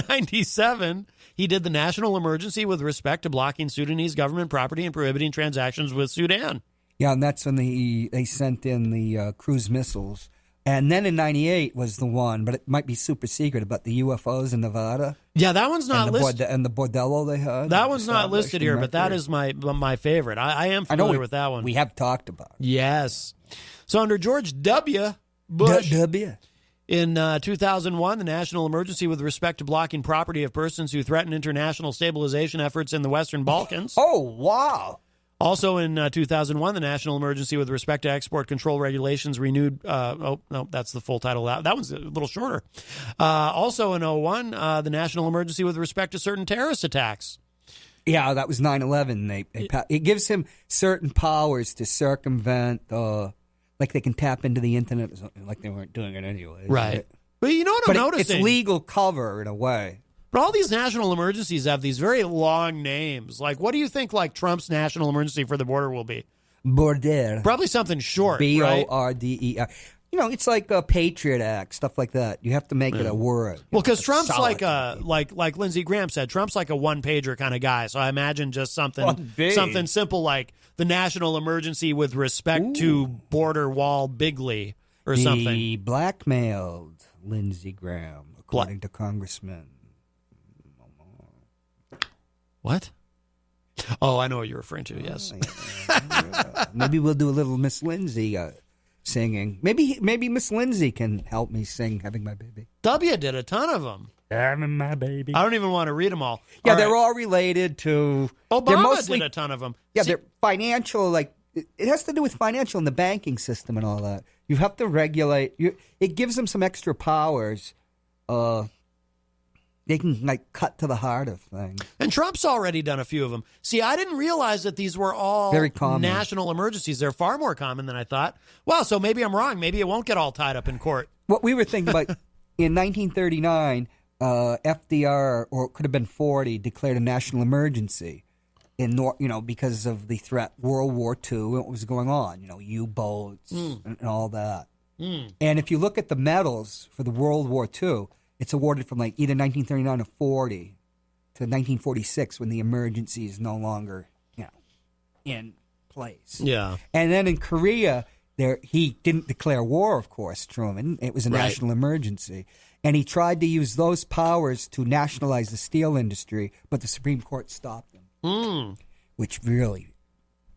97, he did the national emergency with respect to blocking Sudanese government property and prohibiting transactions with Sudan. Yeah, and that's when they sent in the cruise missiles. And then in 98 was the one, but it might be super secret, about the UFOs in Nevada. Yeah, that one's not listed. And the bordello they had. That one's not listed here, but that is my favorite. I am familiar with that one. We have talked about it. Yes. So under George W. Bush, in 2001, the national emergency with respect to blocking property of persons who threaten international stabilization efforts in the Western Balkans. Oh, wow. Also in 2001, the national emergency with respect to export control regulations renewed. No, that's the full title. That one's a little shorter. Also in 01, the national emergency with respect to certain terrorist attacks. Yeah, that was 9/11. It gives him certain powers to circumvent, like they can tap into the internet, like they weren't doing it anyway. Right. But you know what I'm noticing? It's legal cover in a way. But all these national emergencies have these very long names. Like, what do you think, Trump's national emergency for the border will be? Border. Probably something short, BORDER. It's like a Patriot Act, stuff like that. You have to make it a word. Well, because Trump's like Lindsey Graham said, Trump's like a one-pager kind of guy. So I imagine just something simple like the national emergency with respect to border wall Bigley or something. He blackmailed Lindsey Graham, according to Congressman. What? Oh, I know what you're referring to, yes. Maybe we'll do a little Miss Lindsay singing. Maybe Miss Lindsay can help me sing Having My Baby. W did a ton of them. Having My Baby. I don't even want to read them all. Yeah, they're all related to... Obama did a ton of them. Yeah, they're financial, it has to do with financial and the banking system and all that. You have to regulate... It gives them some extra powers. They can cut to the heart of things. And Trump's already done a few of them. See, I didn't realize that these were all very common national emergencies. They're far more common than I thought. Wow, so maybe I'm wrong. Maybe it won't get all tied up in court. What we were thinking about, in 1939, FDR, or it could have been 40, declared a national emergency because of the threat, World War II, and what was going on, U-boats and all that. And if you look at the medals for the World War II, it's awarded from either 1939 or 40 to 1946 when the emergency is no longer, in place. Yeah. And then in Korea, he didn't declare war, of course, Truman. It was a national emergency. And he tried to use those powers to nationalize the steel industry, but the Supreme Court stopped him, which really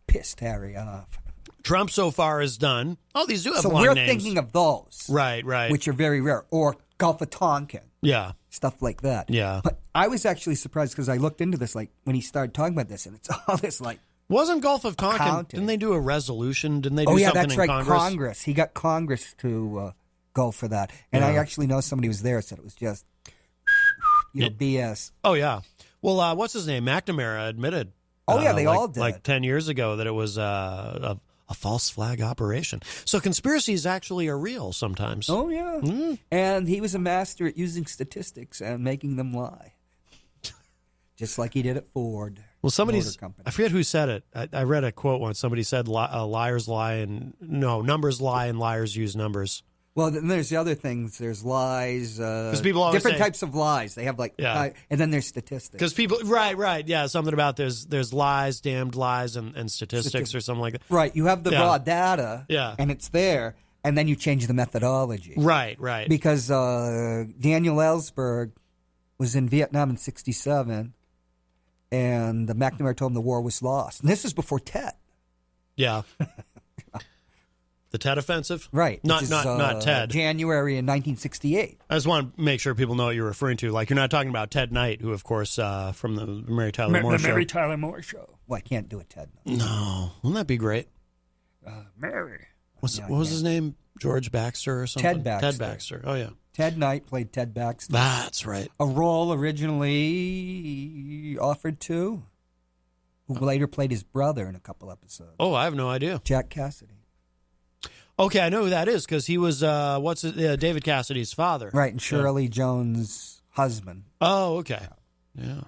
pissed Harry off. Trump so far has done. Oh, these do have long names. So we're thinking of those. Right. Which are very rare. Or Gulf of Tonkin. Yeah. Stuff like that. Yeah. But I was actually surprised because I looked into this, when he started talking about this, and it's all this, Wasn't Gulf of Tonkin, accounting. Didn't they do a resolution? Didn't they do something that's in right, Congress? He got Congress to go for that. And I actually know somebody who was there said it was just, BS. Oh, yeah. Well, what's his name? McNamara admitted. Oh, yeah, they all did. 10 years ago that it was a false flag operation. So conspiracies actually are real sometimes. Oh, yeah. And he was a master at using statistics and making them lie. Just like he did at Ford. Well, I forget who said it. I read a quote once. Somebody said liars lie numbers lie and liars use numbers. Well, then there's the other things. There's lies. Because people always different types of lies. They have and then there's statistics. Because people, right, yeah, something about there's lies, damned lies, and statistics or something like that. Right, you have the raw data, and it's there, and then you change the methodology. Right. Because Daniel Ellsberg was in Vietnam in 1967, and the McNamara told him the war was lost. And this is before Tet. Yeah. The Tet Offensive? Right. Not Ted. January in 1968. I just want to make sure people know what you're referring to. Like, you're not talking about Ted Knight, who, of course, from the Mary Tyler Moore Show. The Mary Tyler Moore Show. Well, I can't do a Ted Knight. No. Wouldn't that be great? Mary. What was his name? George Baxter or something? Ted Baxter. Ted Baxter. Oh, yeah. Ted Knight played Ted Baxter. That's right. A role originally offered to, who later played his brother in a couple episodes. Oh, I have no idea. Jack Cassidy. Okay, I know who that is because he was David Cassidy's father. Right, and Shirley Jones' husband. Oh, okay. Yeah.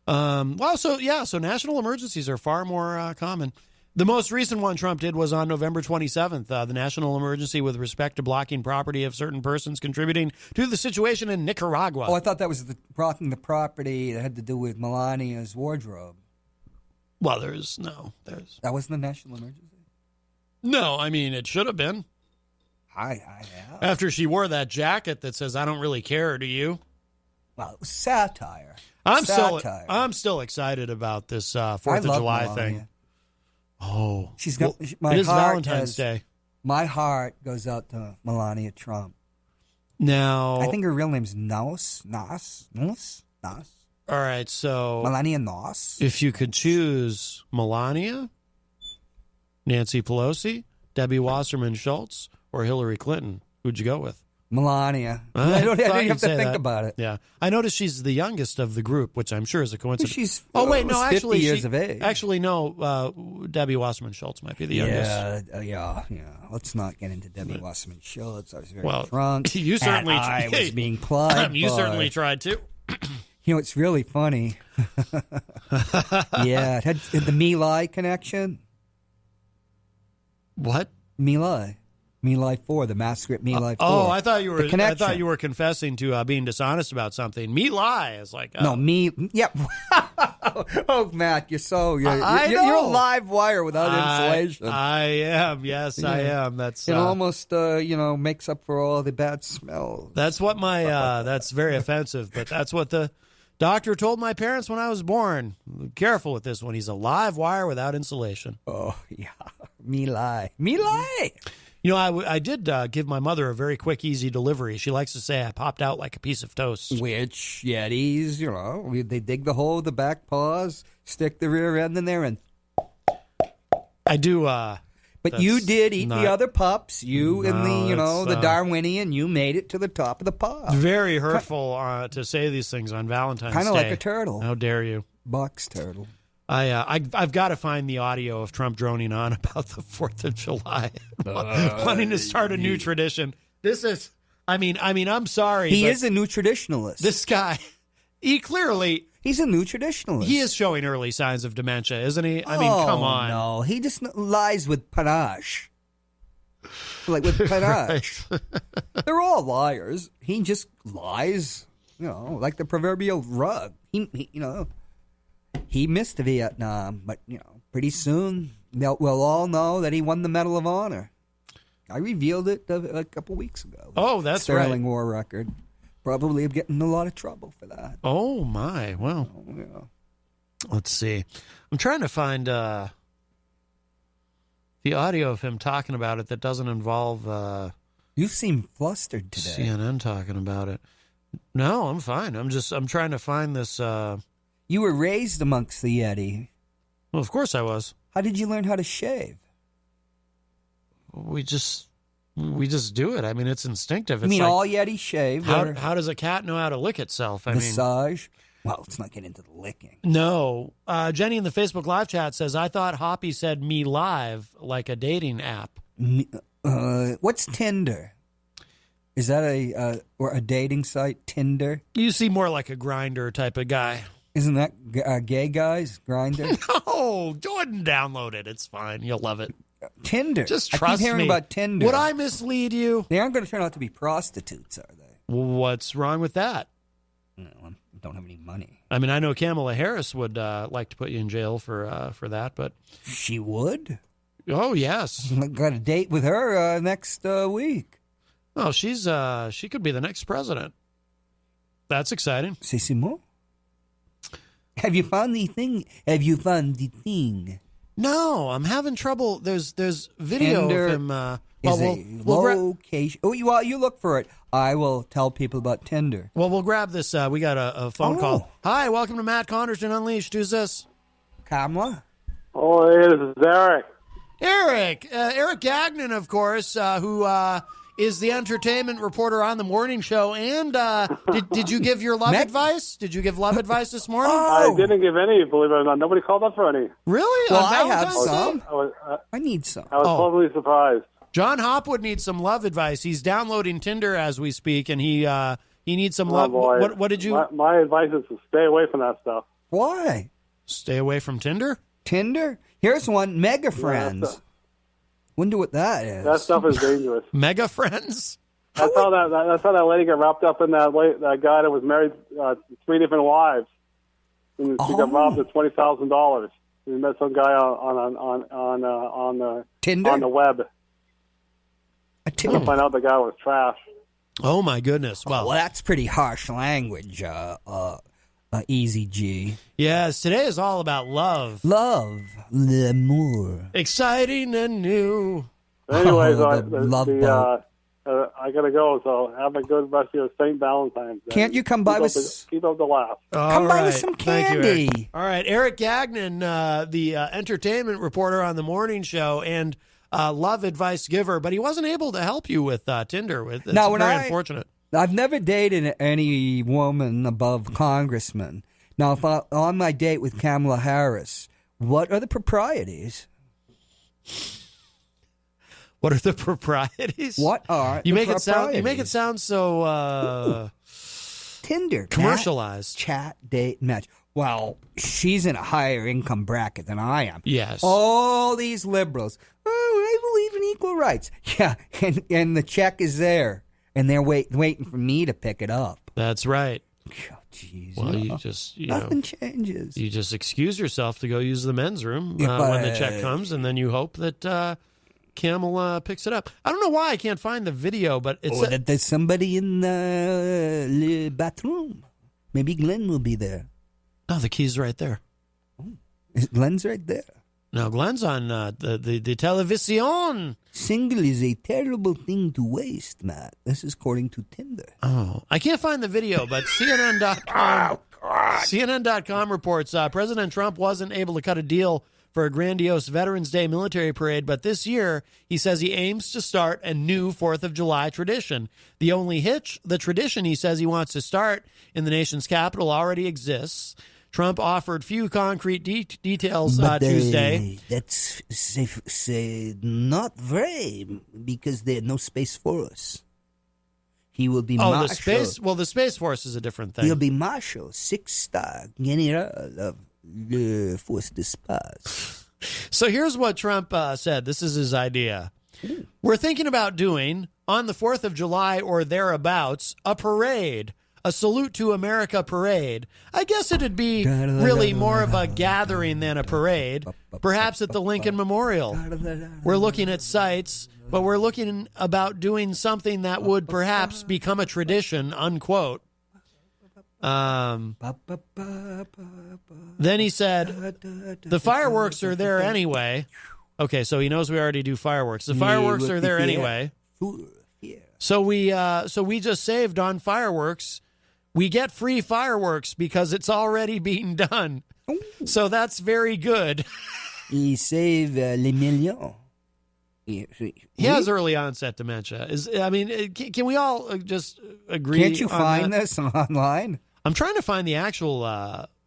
So national emergencies are far more common. The most recent one Trump did was on November 27th, the national emergency with respect to blocking property of certain persons contributing to the situation in Nicaragua. Oh, I thought that was blocking the property that had to do with Melania's wardrobe. Well, That wasn't a national emergency? No, I mean, it should have been. I have. After she wore that jacket that says, "I don't really care, do you?" Well, it was satire. I'm still excited about this 4th of July Melania thing. Oh. She's got, it is Valentine's Day. My heart goes out to Melania Trump. Now, I think her real name's Nos. All right, so Melania Nos. If you could choose Melania, Nancy Pelosi, Debbie Wasserman Schultz, or Hillary Clinton, who'd you go with? Melania. I don't have to think about it. Yeah, I noticed she's the youngest of the group, which I'm sure is a coincidence. She's 50 years of age. Actually, no. Debbie Wasserman Schultz might be the youngest. Yeah. Let's not get into Debbie Wasserman Schultz. I was very well, drunk. You certainly. I was being plied. You certainly tried to. You know, it's really funny. Yeah, it had the My Lai connection. What? My Lai. My Lai 4, the mascot My Lai 4. Oh, I thought you were confessing to being dishonest about something. My Lai is like no me. Yep. Oh, Matt, you're a live wire without insulation. I am. Yes, yeah. I am. That's it. Almost makes up for all the bad smell. That's what my that's very offensive, but that's what the doctor told my parents when I was born. Careful with this one. He's a live wire without insulation. Oh yeah, My Lai. My Lai. You know, I did give my mother a very quick, easy delivery. She likes to say I popped out like a piece of toast. Which Yetis, they dig the hole with the back paws, stick the rear end in there, and I do. But you did eat the other pups. You and the Darwinian. You made it to the top of the paw. Very hurtful to say these things on Valentine's Day. Kind of like a turtle. How dare you? Box turtle. I've got to find the audio of Trump droning on about the 4th of July, wanting to start a new tradition. This is, I'm sorry. He is a new traditionalist. This guy, he's a new traditionalist. He is showing early signs of dementia, isn't he? Come on. No, he just lies with panache. Like with panache. They're all liars. He just lies, like the proverbial rug. He missed Vietnam, but, pretty soon we'll all know that he won the Medal of Honor. I revealed it a couple weeks ago. Oh, that's Sterling right. War record. Probably getting in a lot of trouble for that. Oh, my. Well, Let's see. I'm trying to find the audio of him talking about it that doesn't involve... You seem flustered today. CNN talking about it. No, I'm fine. I'm trying to find this... You were raised amongst the Yeti. Well, of course I was. How did you learn how to shave? We just do it. It's instinctive. It's all Yeti shave? How does a cat know how to lick itself? Massage? Well, let's not get into the licking. No. Jenny in the Facebook live chat says, I thought Hoppy said Me Live like a dating app. What's Tinder? Is that a dating site, Tinder? You seem more like a grinder type of guy. Isn't that gay guys, Grindr? No, Jordan, download it. It's fine. You'll love it. Tinder. Just trust me. I keep hearing about Tinder. Would I mislead you? They aren't going to turn out to be prostitutes, are they? What's wrong with that? No, I don't have any money. I know Kamala Harris would like to put you in jail for that, but... She would? Oh, yes. I got a date with her next week. Oh, she could be the next president. That's exciting. C'est Simon? Have you found the thing? No, I'm having trouble. There's video Tinder of him. Location. You look for it. I will tell people about Tinder. Well, we'll grab this. We got a phone call. Hi, welcome to Matt Connarton Unleashed. Who's this? Kamala? Oh, it is Eric. Eric Gagnon, of course, who is the entertainment reporter on the morning show. And did you give your love advice? Did you give love advice this morning? I didn't give any, believe it or not. Nobody called up for any. Really? Well, I have some. I need some. I was totally surprised. John Hopwood needs some love advice. He's downloading Tinder as we speak, and he needs some love. Boy. What did you? My advice is to stay away from that stuff. Why? Stay away from Tinder? Tinder? Here's one, Mega Friends. Wonder what that is. That stuff is dangerous. Mega Friends? That's how that lady got wrapped up in that guy that was married 3 different wives. And she got robbed of $20,000. He met some guy on Tinder? on the web. Tinder. To find out the guy was trash. Oh my goodness! Well, that's pretty harsh language. Easy G. Yes, today is all about love. Love, l'amour. Exciting and new. Anyways, I gotta go. So have a good rest of your St. Valentine's Day. Can't you come by with keep up the laugh? Come by with some candy. Thank you, all right, Eric Gagnon, the entertainment reporter on the morning show and love advice giver, but he wasn't able to help you with Tinder. It's very unfortunate. I've never dated any woman above congressman. Now, if on my date with Kamala Harris, what are the proprieties? What are the proprieties? What are you make it sound? You make it sound so Tinder commercialized. Chat, date, match. Well, she's in a higher income bracket than I am. Yes. All these liberals. Oh, I believe in equal rights. Yeah, and the check is there. And they're waiting for me to pick it up. That's right. Oh, jeez. Well, nothing changes. You just excuse yourself to go use the men's room when the check comes, and then you hope that Kamala picks it up. I don't know why I can't find the video, but it's that there's somebody in the bathroom. Maybe Glenn will be there. No, the key's right there. Oh, Glenn's right there. No, Glenn's on the television. Single is a terrible thing to waste, Matt. This is according to Tinder. Oh, I can't find the video, but CNN.com, CNN.com reports President Trump wasn't able to cut a deal for a grandiose Veterans Day military parade, but this year he says he aims to start a new 4th of July tradition. The only hitch, the tradition he says he wants to start in the nation's capital already exists. Trump offered few concrete details Tuesday. That's not very, because there's no Space Force. He will be Marshal. The Space Force is a different thing. He'll be Marshal, 6-star General of the Force d'Espace. So here's what Trump said. This is his idea. Ooh. We're thinking about doing, on the 4th of July or thereabouts, a parade. A Salute to America parade. I guess it'd be really more of a gathering than a parade, perhaps at the Lincoln Memorial. We're looking at sites, but we're looking about doing something that would perhaps become a tradition, unquote. Then he said, the fireworks are there anyway. Okay, so he knows we already do fireworks. The fireworks are there anyway. So we just saved on fireworks. We get free fireworks because it's already being done. So that's very good. He saved les millions. He has early onset dementia. Can we all just agree? Can't you find this online? I'm trying to find the actual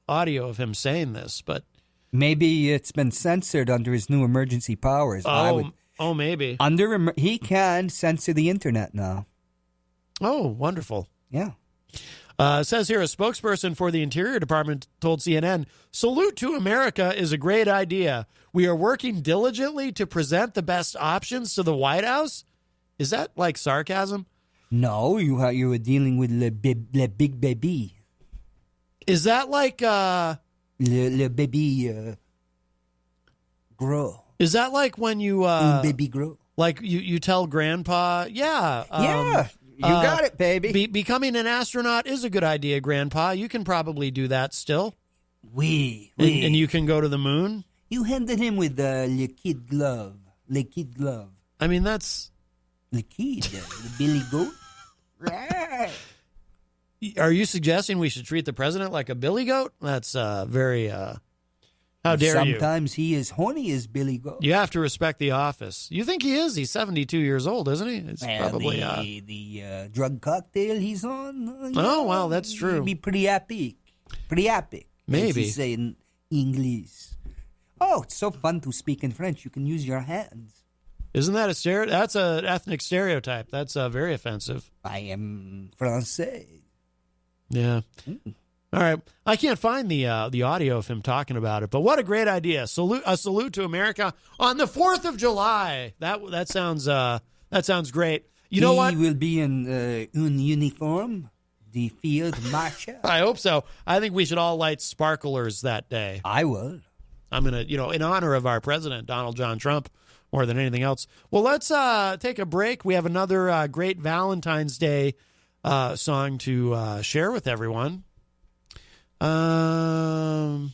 audio of him saying this, but maybe it's been censored under his new emergency powers. Maybe he can censor the internet now. Oh, wonderful! Yeah. It says here, a spokesperson for the Interior Department told CNN, Salute to America is a great idea. We are working diligently to present the best options to the White House. Is that like sarcasm? No, you were dealing with le big baby. Is that like le baby grow? Is that like when you baby grow? Like you tell grandpa, You got it, baby. Becoming an astronaut is a good idea, Grandpa. You can probably do that still. Oui. And you can go to the moon? You handed him with the kid glove. Le kid glove. I mean, that's... The kid, the Billy Goat. Right. Are you suggesting we should treat the president like a billy goat? That's very... how dare you? Sometimes he is horny as Billy Goat. You have to respect the office. You think he is? He's 72 years old, isn't he? It's probably... The drug cocktail he's on. Well, that's true. He'd be pretty epic. Pretty epic. Maybe. As you say in English. Oh, it's so fun to speak in French. You can use your hands. Isn't that a That's an ethnic stereotype. That's very offensive. I am Francais. Yeah. All right. I can't find the audio of him talking about it, but what a great idea. A salute to America on the 4th of July. That sounds great. You know what? He will be in un uniform, the field marshal. I hope so. I think we should all light sparklers that day. I will. I'm going to, in honor of our president, Donald John Trump, more than anything else. Well, let's take a break. We have another great Valentine's Day song to share with everyone. I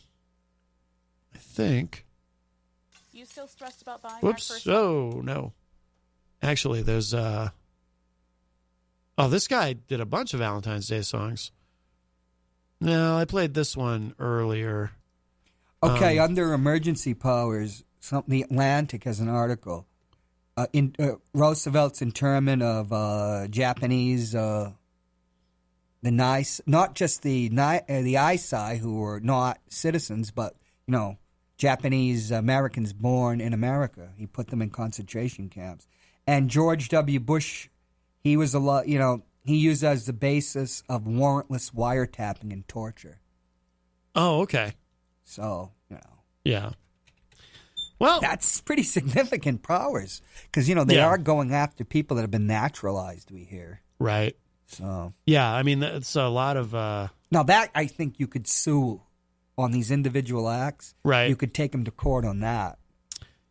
think. You still stressed about buying? Whoops! Oh no. Actually, there's this guy did a bunch of Valentine's Day songs. No, I played this one earlier. Okay, under emergency powers, The Atlantic has an article. In Roosevelt's internment of Japanese. The nice, not just the Aisai who were not citizens, but, Japanese Americans born in America. He put them in concentration camps. And George W. Bush, he was he used as the basis of warrantless wiretapping and torture. Oh, okay. So, Yeah. Well, that's pretty significant powers because, they are going after people that have been naturalized, we hear. Right. So yeah, I mean, it's a lot of... Now, that I think you could sue on these individual acts. Right. You could take them to court on that.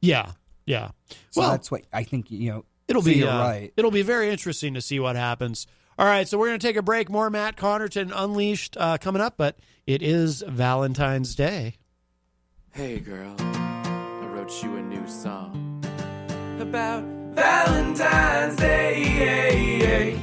Yeah. So that's what I think, it'll be you're right. It'll be very interesting to see what happens. All right, so we're going to take a break. More Matt Connarton Unleashed coming up, but it is Valentine's Day. Hey, girl, I wrote you a new song about Valentine's Day.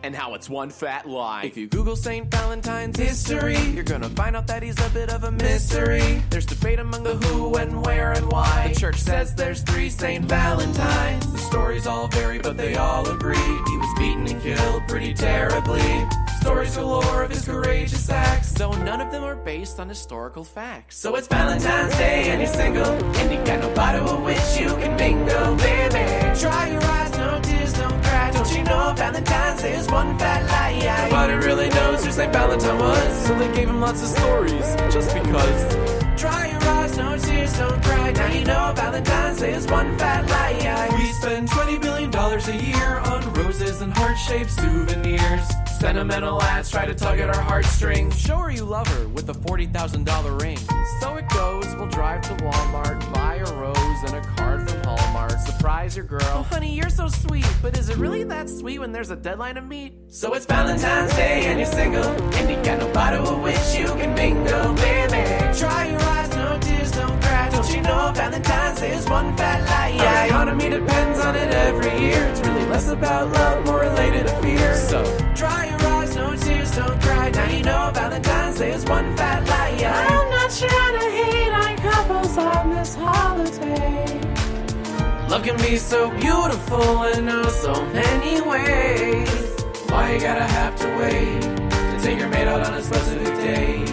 And how it's one fat lie. If you Google St. Valentine's history, you're gonna find out that he's a bit of a mystery. There's debate among the who and where and why. The church says there's 3 St. Valentines. The stories all vary, but they all agree he was beaten and killed pretty terribly. Stories galore of his courageous acts, though none of them are based on historical facts. So it's Valentine's Day and you're single, and you got nobody with which you can mingle, baby. Dry your eyes, no tears, don't cry. Don't you know Valentine's Day is one fat lie? Nobody really knows who St. Valentine was, so they gave him lots of stories, just because. Dry your eyes, no tears, don't cry. Now you know Valentine's Day is one fat lie. We spend $20 billion a year on roses and heart-shaped souvenirs. Sentimental ads try to tug at our heartstrings. Show her you love her with a $40,000 ring. So it goes, we'll drive to Walmart, buy a rose and a card from Hallmark. Surprise your girl. Oh, honey, you're so sweet. But is it really that sweet when there's a deadline to meet? So it's Valentine's Day and you're single, and you got nobody with which you can mingle, baby. Dry your eyes, no tears, don't cry. Don't you know Valentine's Day is one fat lie? Our economy depends on it every year. It's really less about love, more related to fear. So dry your eyes, no tears, don't cry. Now you know Valentine's Day is one fat lie. I'm not trying to hate on couples on this holiday. Love can be so beautiful in oh so many ways. Why you gotta have to wait to take your mate out on a specific day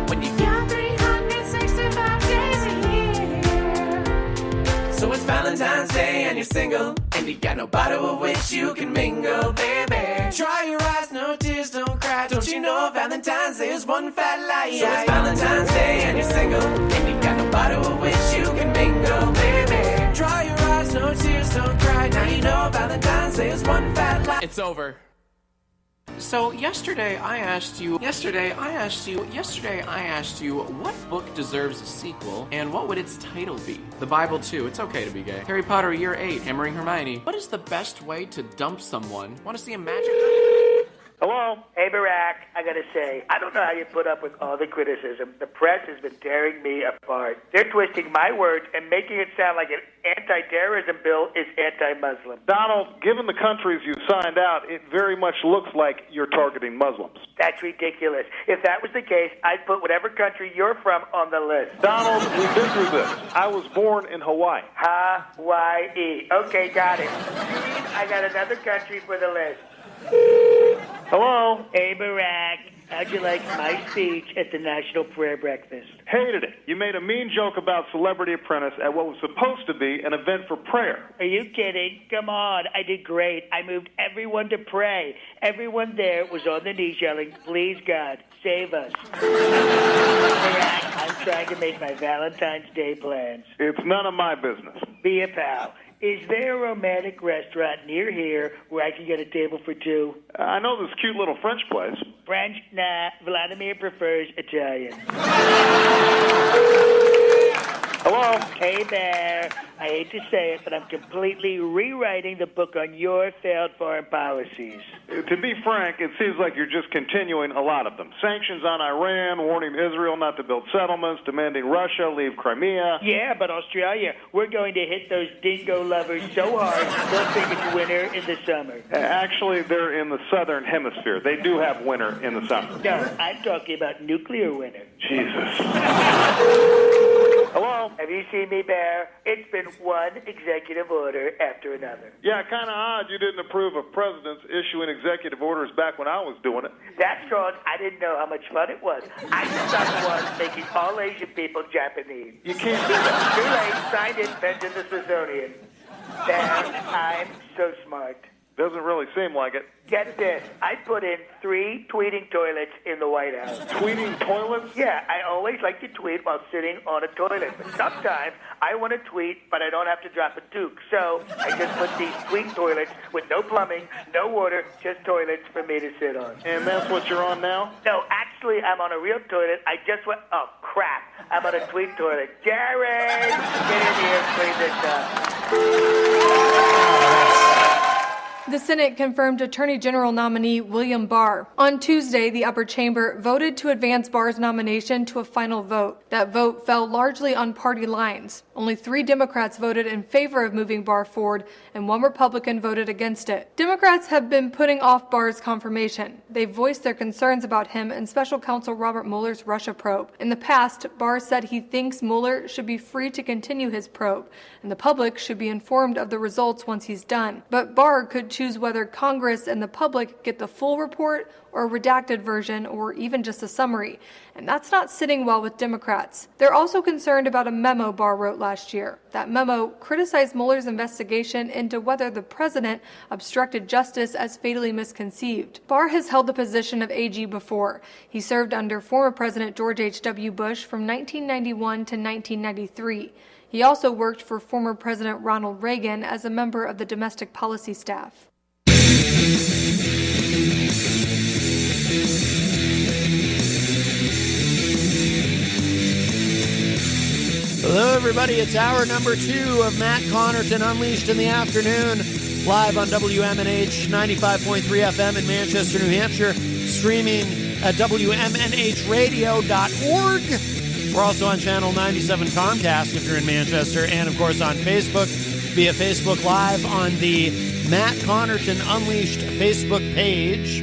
when you got 365 days a year? So it's Valentine's Day and you're single, and you got nobody with which you can mingle, baby. Dry your eyes, no tears, don't cry. Don't you know Valentine's Day is one fat lie? So it's Valentine's Day and you're single, and you got nobody with which you can mingle, baby. Dry your eyes, no tears, don't cry. Now you know Valentine's Day is one fat lie. It's over. So yesterday I asked you, what book deserves a sequel, and what would its title be? The Bible too, it's okay to be gay. Harry Potter Year 8, Hammering Hermione. What is the best way to dump someone? Want to see a magic... Hello? Hey, Barack, I gotta say, I don't know how you put up with all the criticism. The press has been tearing me apart. They're twisting my words and making it sound like an anti-terrorism bill is anti-Muslim. Donald, given the countries you signed out, it very much looks like you're targeting Muslims. That's ridiculous. If that was the case, I'd put whatever country you're from on the list. Donald, we've been through this. I was born in Hawaii. Hawaii. Okay, got it. I got another country for the list. Hello? Hey, Barack. How'd you like my speech at the National Prayer Breakfast? Hated it. You made a mean joke about Celebrity Apprentice at what was supposed to be an event for prayer. Are you kidding? Come on. I did great. I moved everyone to pray. Everyone there was on their knees yelling, "Please, God, save us." Barack, I'm trying to make my Valentine's Day plans. It's none of my business. Be a pal. Is there a romantic restaurant near here where I can get a table for two? I know this cute little French place. French? Nah. Vladimir prefers Italian. Hello? Hey there. I hate to say it, but I'm completely rewriting the book on your failed foreign policies. To be frank, it seems like you're just continuing a lot of them. Sanctions on Iran, warning Israel not to build settlements, demanding Russia leave Crimea. Yeah, but Australia, we're going to hit those dingo lovers so hard, they'll think it's winter in the summer. Actually, they're in the southern hemisphere. They do have winter in the summer. No, I'm talking about nuclear winter. Jesus. Hello? Have you seen me, Bear? It's been one executive order after another. Yeah, kind of odd you didn't approve of presidents issuing executive orders back when I was doing it. That's because I didn't know how much fun it was. I just got the one making all Asian people Japanese. You can't do that. Too late. Signed it, Benjamin the Smithsonian. Bear, I'm so smart. Doesn't really seem like it. Get this. I put in 3 tweeting toilets in the White House. Tweeting toilets? Yeah, I always like to tweet while sitting on a toilet. But sometimes I want to tweet, but I don't have to drop a duke. So I just put these tweet toilets with no plumbing, no water, just toilets for me to sit on. And that's what you're on now? No, actually, I'm on a real toilet. I just went, oh, crap. I'm on a tweet toilet. Jared, get in here, clean this up. The Senate confirmed Attorney General nominee William Barr. On Tuesday, the upper chamber voted to advance Barr's nomination to a final vote. That vote fell largely on party lines. Only 3 Democrats voted in favor of moving Barr forward, and 1 Republican voted against it. Democrats have been putting off Barr's confirmation. They've voiced their concerns about him and Special Counsel Robert Mueller's Russia probe. In the past, Barr said he thinks Mueller should be free to continue his probe, and the public should be informed of the results once he's done. But Barr could choose whether Congress and the public get the full report or a redacted version or even just a summary. And that's not sitting well with Democrats. They're also concerned about a memo Barr wrote last year. That memo criticized Mueller's investigation into whether the president obstructed justice as fatally misconceived. Barr has held the position of AG before. He served under former President George H.W. Bush from 1991 to 1993. He also worked for former President Ronald Reagan as a member of the domestic policy staff. Hello, everybody. It's hour number 2 of Matt Connarton Unleashed in the Afternoon, live on WMNH 95.3 FM in Manchester, New Hampshire, streaming at WMNHradio.org. We're also on Channel 97 Comcast if you're in Manchester, and, of course, on Facebook via Facebook Live on the Matt Connarton Unleashed Facebook page.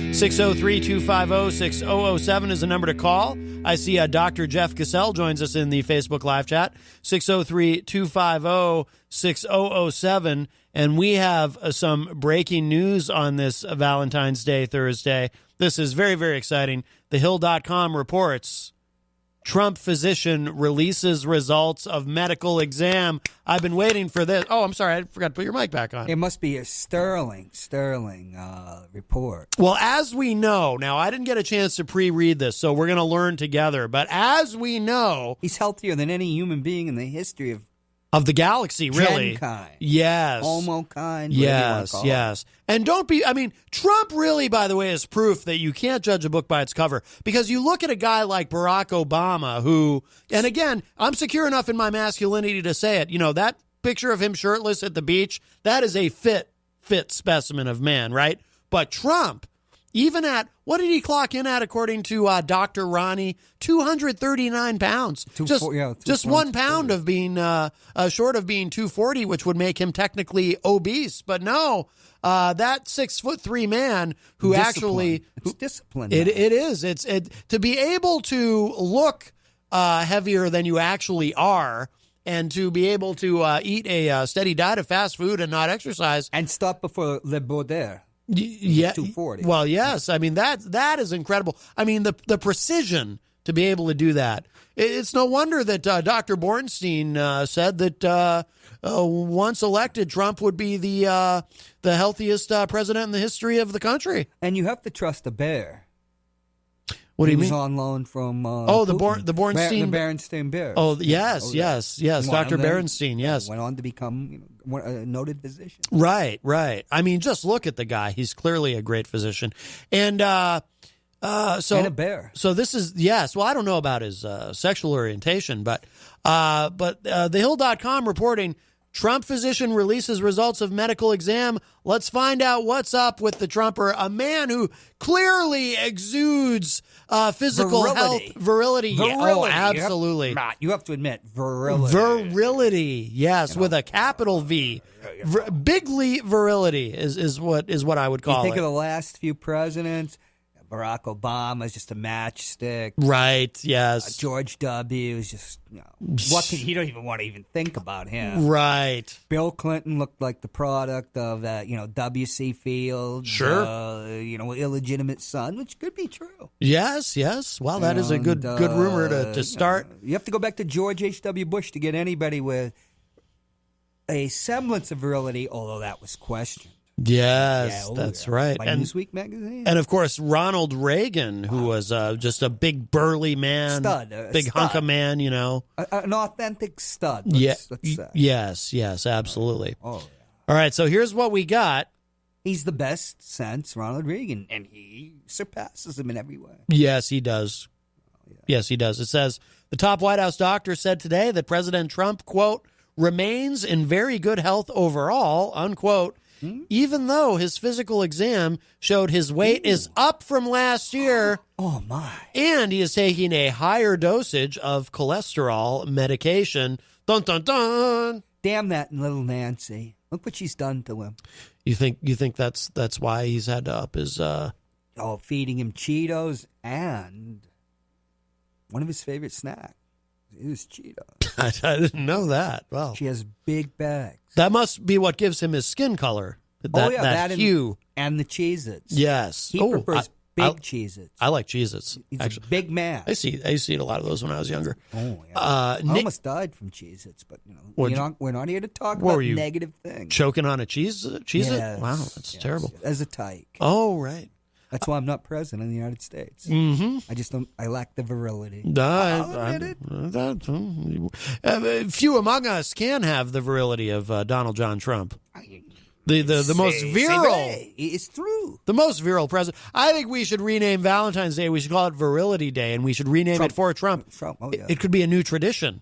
603-250-6007 is the number to call. I see Dr. Jeff Cassell joins us in the Facebook live chat, 603-250-6007. And we have some breaking news on this Valentine's Day Thursday. This is very, very exciting. TheHill.com reports Trump physician releases results of medical exam. I've been waiting for this. Oh, I'm sorry. I forgot to put your mic back on. It must be a sterling report. Well, as we know, now I didn't get a chance to pre-read this, so we're going to learn together. But as we know, he's healthier than any human being in the history of Of the galaxy, really. Gen-kind. Yes. Homo-kind. Yes. And Trump really, by the way, is proof that you can't judge a book by its cover. Because you look at a guy like Barack Obama who, and again, I'm secure enough in my masculinity to say it, that picture of him shirtless at the beach, that is a fit specimen of man, right? But Trump, even at, what did he clock in at according to Dr. Ronnie? 239 pounds. Just 1 pound of being short of being 240, which would make him technically obese. But no, that 6'3" man who actually... It's discipline. It is. It's to be able to look heavier than you actually are, and to be able to eat a steady diet of fast food and not exercise. And stop before Le Baudelaire. Yeah. 240. Well, yes. I mean, that is incredible. I mean, the precision to be able to do that. It's no wonder that Dr. Bornstein said that once elected, Trump would be the healthiest president in the history of the country. And you have to trust the bear. What do you mean? He was on loan from the Putin. Bornstein, the Berenstain Bears. Oh, yes, Dr. Berenstain, yes. Went on to become a noted physician. Right. I mean, just look at the guy. He's clearly a great physician. And and a bear. So this is, yes, well, I don't know about his sexual orientation, but TheHill.com reporting, Trump physician releases results of medical exam. Let's find out what's up with the Trumper, a man who clearly exudes physical health, virility. Yeah, oh, absolutely. You have to admit, virility. Virility, yes, with a capital V. Bigly virility is what I would call it. You think of the last few presidents. Barack Obama is just a matchstick. Right, yes. George W. is just, you don't even want to even think about him. Right. Bill Clinton looked like the product of that, W.C. Fields. Sure. Illegitimate son, which could be true. Yes. Well, that is a good rumor to start. You have to go back to George H.W. Bush to get anybody with a semblance of virility, although that was questioned. Yes, that's right. By Newsweek magazine. And, of course, Ronald Reagan, who was just a big burly man. Big hunk of man, An authentic stud, let's say. Yes, absolutely. All right, so here's what we got. He's the best since Ronald Reagan, and he surpasses him in every way. Yes, he does. Yes, he does. It says, the top White House doctor said today that President Trump, quote, remains in very good health overall, unquote, even though his physical exam showed his weight is up from last year. Oh, my. And he is taking a higher dosage of cholesterol medication. Dun, dun, dun. Damn that little Nancy. Look what she's done to him. You think that's why he's had to up his... feeding him Cheetos and one of his favorite snacks. It was Cheetos. I didn't know that. Wow. She has big bags. That must be what gives him his skin color. That hue. And the Cheez-Its. Yes. He prefers big Cheez-Its. I like Cheez-Its. He's a big man. I used to eat a lot of those when I was younger. Oh, yeah. I almost died from Cheez-Its, but we're not here to talk about negative things. Choking on a Cheez-It? Yes, wow, that's terrible. As a tyke. Oh, right. That's why I'm not president of the United States. Mm-hmm. I just don't. I lack the virility. Few among us can have the virility of Donald John Trump. The most virile. It's true. The most virile president. I think we should rename Valentine's Day. We should call it Virility Day, and we should rename it for Trump. Oh, yeah. It could be a new tradition.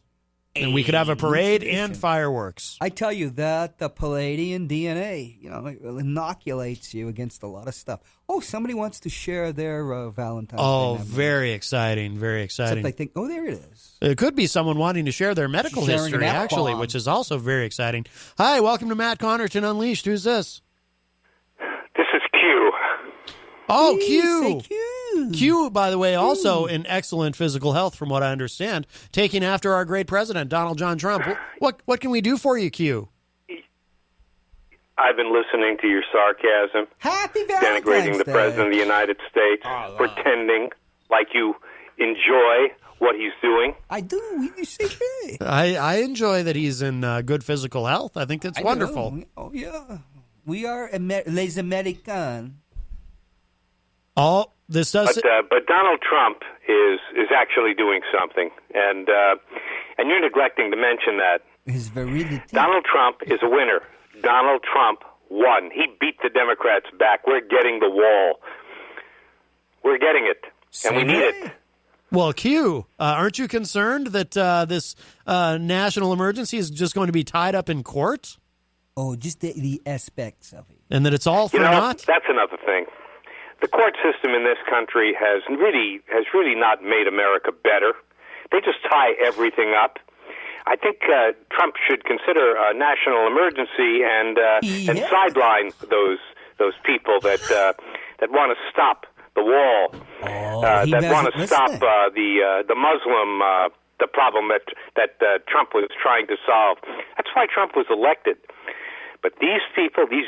And we could have a parade and fireworks. I tell you that the Palladian DNA, it inoculates you against a lot of stuff. Oh, somebody wants to share their Valentine's Day. Oh, very exciting, very exciting. Except I think, there it is. It could be someone wanting to share their medical history, actually, which is also very exciting. Hi, welcome to Matt Connarton Unleashed. Who's this? This is Q. Oh, Q. Q, by the way, also in excellent physical health, from what I understand, taking after our great president, Donald John Trump. What can we do for you, Q? I've been listening to your sarcasm. Happy Valentine's denigrating the Day. President of the United States, pretending like you enjoy what he's doing. I do. You see me. I enjoy that he's in good physical health. I think that's wonderful. Do. Oh, yeah. We are les Americans. Oh, this does. But Donald Trump is actually doing something, and you're neglecting to mention that His virility. Donald Trump is a winner. Donald Trump won. He beat the Democrats back. We're getting the wall. We're getting it, and we need it. Well, Q, aren't you concerned that this national emergency is just going to be tied up in court? Oh, just the aspects of it. And that it's all for naught? That's another thing. The court system in this country has really not made America better. They just tie everything up. I think Trump should consider a national emergency and sideline those people that want to stop the wall, that want to stop the Muslim the problem that Trump was trying to solve. That's why Trump was elected. But these people, these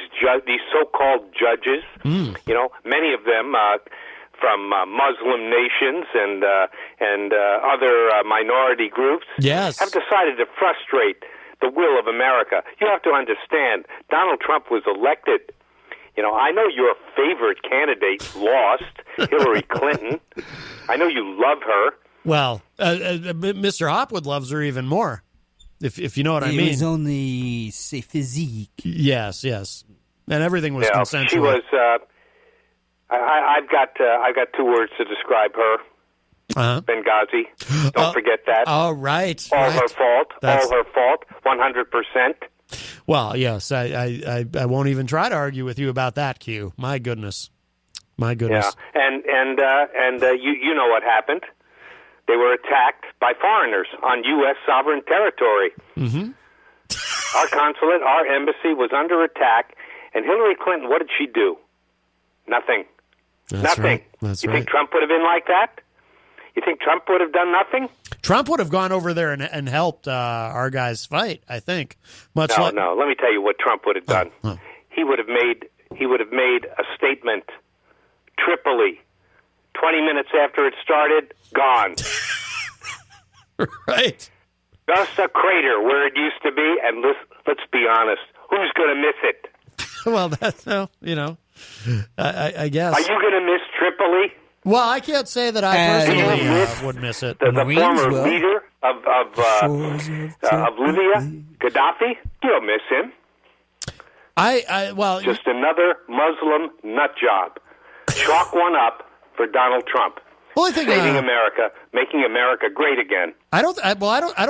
so-called judges, many of them from Muslim nations and other minority groups, have decided to frustrate the will of America. You have to understand, Donald Trump was elected. I know your favorite candidate lost, Hillary Clinton. I know you love her. Well, Mr. Hopwood loves her even more, if you know what I mean. It was only, say, physique. Yes. And everything was consensual. She was... I've got 2 words to describe her. Benghazi. Don't forget that. Oh, right. All her fault. All her fault. 100%. Well, yes. I won't even try to argue with you about that, Q. My goodness. Yeah, and you know what happened. They were attacked by foreigners on U.S. sovereign territory. Mm-hmm. Our consulate, our embassy was under attack, and Hillary Clinton, what did she do? Nothing. That's nothing. Right. You think Trump would have been like that? You think Trump would have done nothing? Trump would have gone over there and helped our guys fight, I think. No. Let me tell you what Trump would have done. He would have made a statement. Tripoli, 20 minutes after it started, gone. Right. Just a crater where it used to be, and let's be honest, who's going to miss it? Well, I guess. Are you going to miss Tripoli? Well, I can't say that I personally would miss it. The former leader of Libya, Gaddafi, you'll miss him. Just another Muslim nut job. Chalk one up for Donald Trump. Well, I think saving America, making America great again. I don't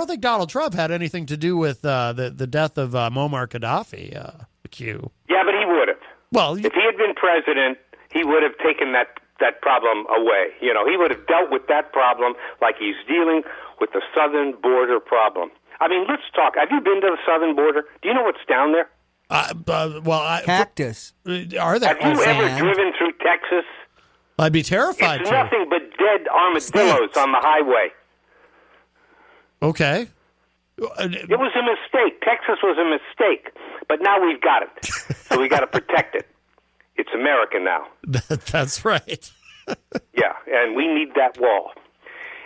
think Donald Trump had anything to do with the death of Muammar Gaddafi. Q. Yeah, but he would have. Well, if he had been president, he would have taken that problem away. He would have dealt with that problem like he's dealing with the southern border problem. I mean, let's talk. Have you been to the southern border? Do you know what's down there? Cactus. Are there? Have you ever driven through Texas? I'd be terrified. It's nothing but dead armadillos on the highway. Okay. It was a mistake. Texas was a mistake. But now we've got it. So we got to protect it. It's America now. That's right. Yeah, and we need that wall.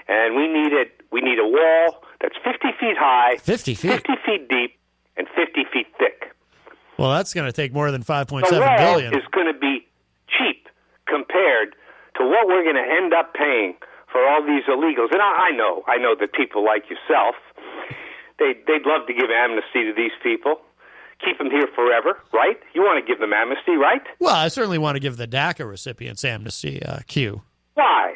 And we need it. We need a wall that's 50 feet high, 50 feet deep, and 50 feet thick. Well, that's going to take more than $5.7 billion. The wall is going to be cheap compared to what we're going to end up paying for all these illegals. And I know that people like yourself, they'd love to give amnesty to these people. Keep them here forever, right? You want to give them amnesty, right? Well, I certainly want to give the DACA recipients amnesty, Q. Why?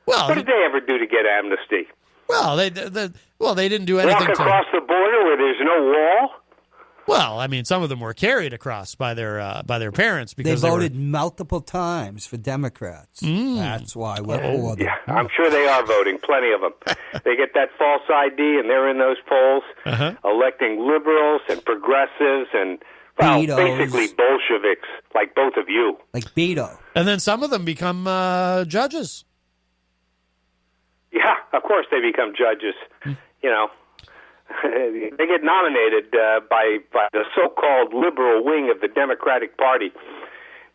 Well, what did they ever do to get amnesty? Well, they didn't do anything. Walk across the border where there's no wall? Well, I mean, some of them were carried across by their parents because they voted multiple times for Democrats. That's why we're for them. Yeah, I'm sure they are voting. Plenty of them. They get that false ID, and they're in those polls, electing liberals and progressives and basically Bolsheviks, like both of you. Like Beto. And then some of them become judges. Yeah, of course they become judges. They get nominated by the so-called liberal wing of the Democratic Party.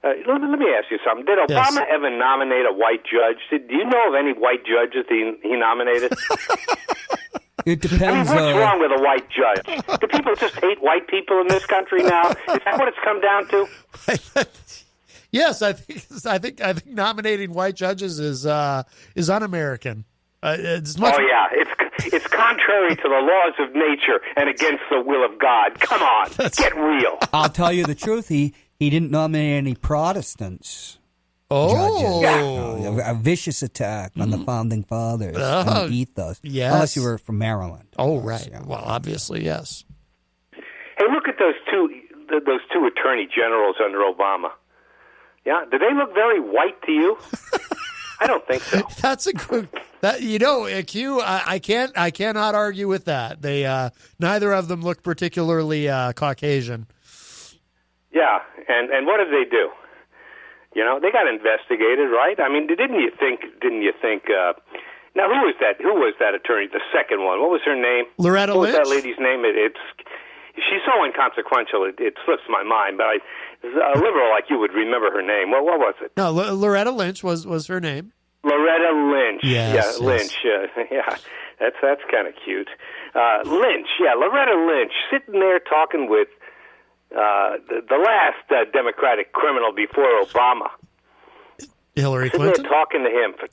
Let me ask you something. Did Obama ever nominate a white judge? Do you know of any white judges he nominated? It depends. I mean, what's wrong with a white judge? Do people just hate white people in this country now? Is that what it's come down to? Yes, I think nominating white judges is un-American. It's much. Oh yeah, it's contrary to the laws of nature and against the will of God. Come on, get real. I'll tell you the truth. He didn't nominate any Protestants. Oh, judges. No, a vicious attack on the founding fathers and the ethos. Yes. Unless you were from Maryland. Oh, right. Well, obviously, yes. Hey, look at those two attorney generals under Obama. Yeah, do they look very white to you? I don't think so. That's a good. Q. I cannot argue with that. They neither of them look particularly Caucasian. Yeah, and what did they do? They got investigated, right? I mean, didn't you think? Now, who was that attorney? The second one. What was her name? Loretta Lynch. What was that lady's name? She's so inconsequential. It slips my mind. But a liberal like you would remember her name. What was it? No, Loretta Lynch was her name. Loretta Lynch. Yes, yeah, Lynch. Yeah, that's kind of cute. Lynch. Yeah, Loretta Lynch sitting there talking with the last Democratic criminal before Obama. Hillary Sitting Clinton? there talking to him for,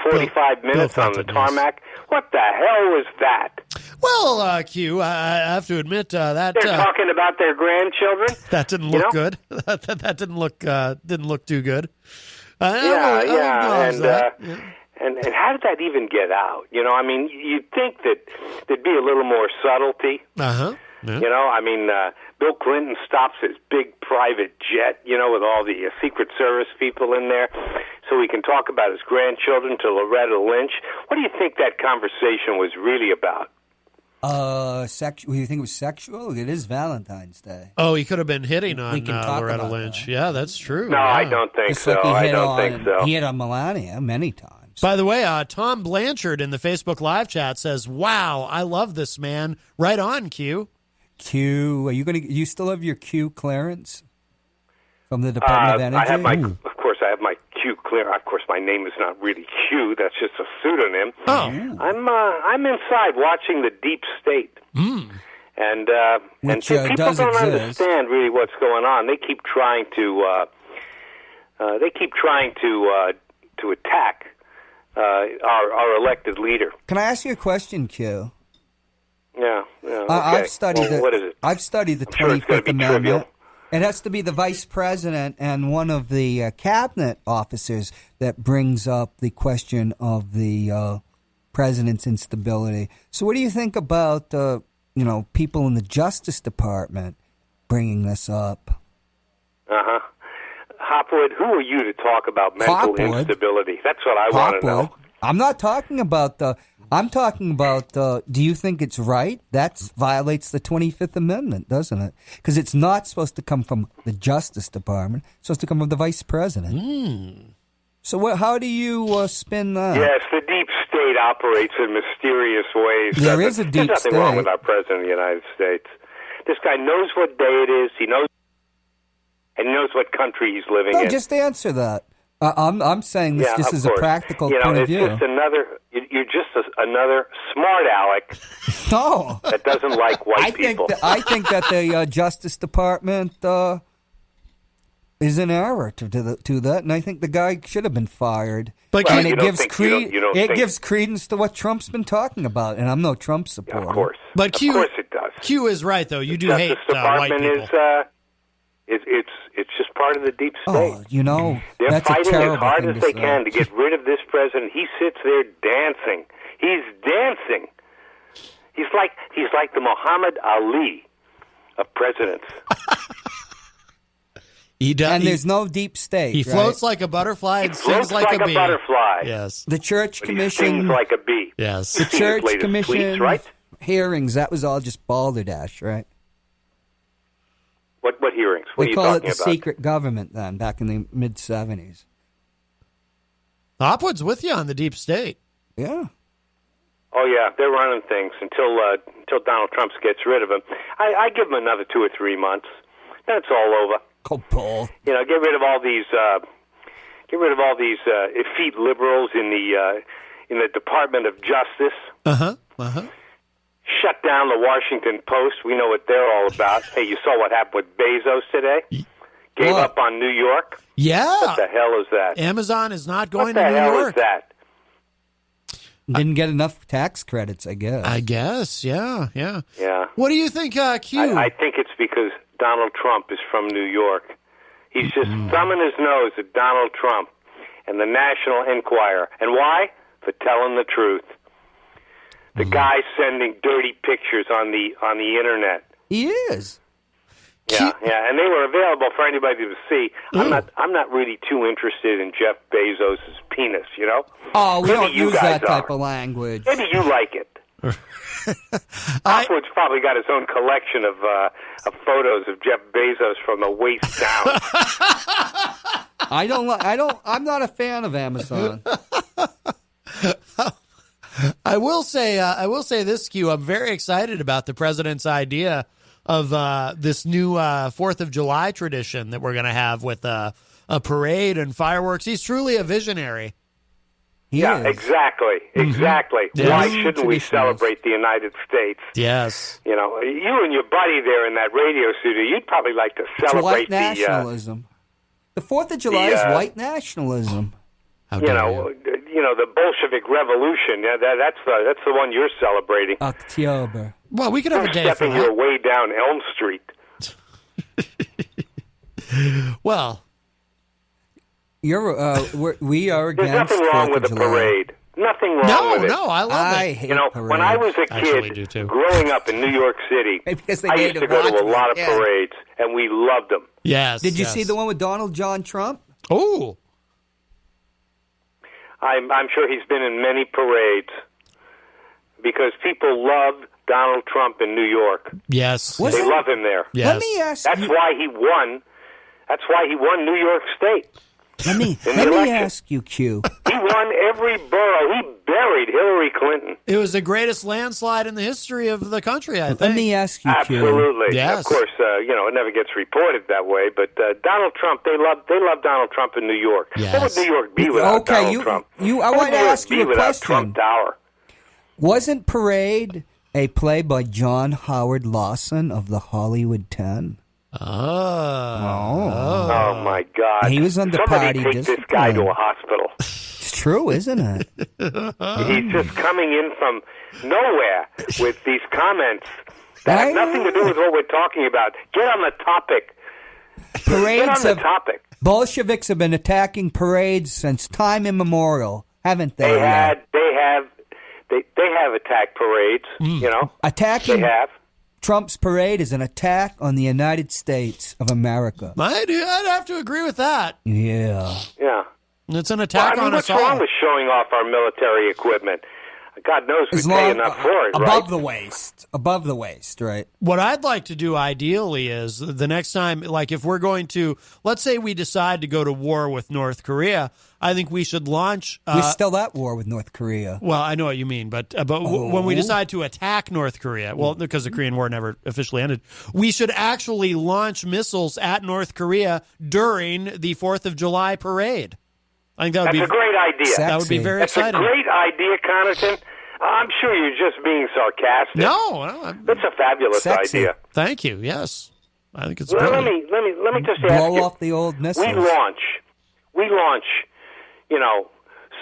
45 minutes on the tarmac. Yes. What the hell was that? Well, Q, I have to admit that... They're talking about their grandchildren? That didn't look good. that didn't look too good. Yeah. And how did that even get out? I mean, you'd think that there'd be a little more subtlety. Uh-huh. Yeah. Bill Clinton stops his big private jet, with all the Secret Service people in there, so he can talk about his grandchildren to Loretta Lynch. What do you think that conversation was really about? Sexual. You think it was sexual? It is Valentine's Day. Oh, he could have been hitting on Loretta Lynch. That. Yeah, that's true. No, I don't think so. I don't think so. He hit on Melania many times. By the way, Tom Blanchard in the Facebook live chat says, "Wow, I love this man." Right on, Q. Q, you still have your Q clearance from the Department of Energy? I have my Q clearance. Of course, my name is not really Q. That's just a pseudonym. Oh. I'm inside watching the deep state. And people don't understand really what's going on. They keep trying to attack our elected leader. Can I ask you a question, Q? Yeah. Okay. I've studied what is it? I've studied the 25th Amendment. It has to be the vice president and one of the cabinet officers that brings up the question of the president's instability. So, what do you think about people in the Justice Department bringing this up? Hopwood, who are you to talk about mental instability? That's what I want to know. I'm not talking about I'm talking about, do you think it's right? That violates the 25th Amendment, doesn't it? Because it's not supposed to come from the Justice Department. It's supposed to come from the Vice President. So how do you spin that? Yes, the deep state operates in mysterious ways. There is a deep state. There's nothing wrong with our President of the United States. This guy knows what day it is. He knows what country he's living in. Just answer that. I'm saying this just as a practical point of view. You're just another smart aleck. No, that doesn't like white people. I think that the Justice Department is in error to that, and I think the guy should have been fired. But it gives credence to what Trump's been talking about, and I'm no Trump supporter. Yeah, of course, but Q, of course it does. Q is right though. You do hate Department white people. It's just part of the deep state. They're that's fighting as hard as they say. can to get rid of this president. He sits there dancing. He's dancing. He's like the Muhammad Ali of presidents. He does, and there's no deep state. He floats like a butterfly and sings like a bee. Butterfly. Yes. The Church Commission sings like a bee. Yes. The Church Commission tweets, right? Hearings. That was all just balderdash, right? What hearings? What they are you call talking it the about? secret government then, back in the mid-'70s. Hopwood's with you on the deep state. Yeah. Oh, yeah. They're running things until Donald Trump gets rid of him. I give him another 2 or 3 months. Then it's all over. Oh, Paul. Get rid of all these effete liberals in the Department of Justice. Shut down the Washington Post. We know what they're all about. Hey, you saw what happened with Bezos today? Gave up on New York? Yeah. What the hell is that? Amazon is not going to New York. York. What the hell is that? Didn't get enough tax credits, I guess. Yeah. Yeah. What do you think, Q? I think it's because Donald Trump is from New York. He's just thumbing his nose at Donald Trump and the National Enquirer. And why? For telling the truth. The guy's sending dirty pictures on the internet. He is. Yeah, and they were available for anybody to see. I'm not really too interested in Jeff Bezos' penis, you know? Oh, we Maybe don't you use guys that type are. of language. Maybe you like it. Hopwood's probably got his own collection of photos of Jeff Bezos from the waist down. I'm not a fan of Amazon. I will say this, Q. I'm very excited about the president's idea of this new 4th of July tradition that we're going to have with a parade and fireworks. He's truly a visionary. Exactly. Yeah. Why shouldn't we celebrate the United States? Yes. You know, you and your buddy there in that radio studio, you'd probably like to It's celebrate white nationalism. The 4th of July is white nationalism. You know, the Bolshevik Revolution. Yeah, that's the one you're celebrating. October. Well, we could have a day for stepping that. your way down Elm Street. Well, we are There's against nothing wrong 4th with of a July. parade. Nothing wrong with it. No, I love it. hate You know, parades. when I was a Actually kid do too. growing up in New York City, Because they I made used to it go to a watchable, lot of yeah. parades, and we loved them. Yes. Did you see the one with Donald John Trump? Oh. I'm sure he's been in many parades because people love Donald Trump in New York. Yes. They love him there. Yes. Let me ask That's you. why he won. That's why he won New York State. Let me in the election. ask you, Q. He won every borough. He buried Hillary Clinton. It was the greatest landslide in the history of the country, I think. Let me ask you, Q. Absolutely. Yes. Of course, it never gets reported that way. But Donald Trump, they love Donald Trump in New York. Yes. What would New York be without Donald Trump? I What want would to New York ask be you a without question. Trump Tower? Wasn't Parade a play by John Howard Lawson of the Hollywood 10? Oh my God! He was under Somebody party take discipline. this guy to a hospital. It's true, isn't it? He's just coming in from nowhere with these comments that have nothing to do with what we're talking about. Get on the topic. Parades Get on the topic. Bolsheviks have been attacking parades since time immemorial, haven't they? They have attacked parades. You know, Attacking they have. Trump's parade is an attack on the United States of America. I'd have to agree with that. Yeah. Yeah. It's an attack on us what's wrong all. with showing off our military equipment? God knows we pay enough for it, above right? the waist. Above the waist, right? What I'd like to do ideally is the next time, like if we're going to, let's say we decide to go to war with North Korea, I think we should launch. We're still at war with North Korea. Well, I know what you mean, but when we decide to attack North Korea, well, because the Korean War never officially ended, we should actually launch missiles at North Korea during the 4th of July parade. I think that would That's a great idea. That would be very That's exciting. a great idea, Connarton. I'm sure you're just being sarcastic. No, that's a fabulous idea. Thank you. Yes, I think it's. Let brilliant. me just ask Blow you. off the old missiles. We launch,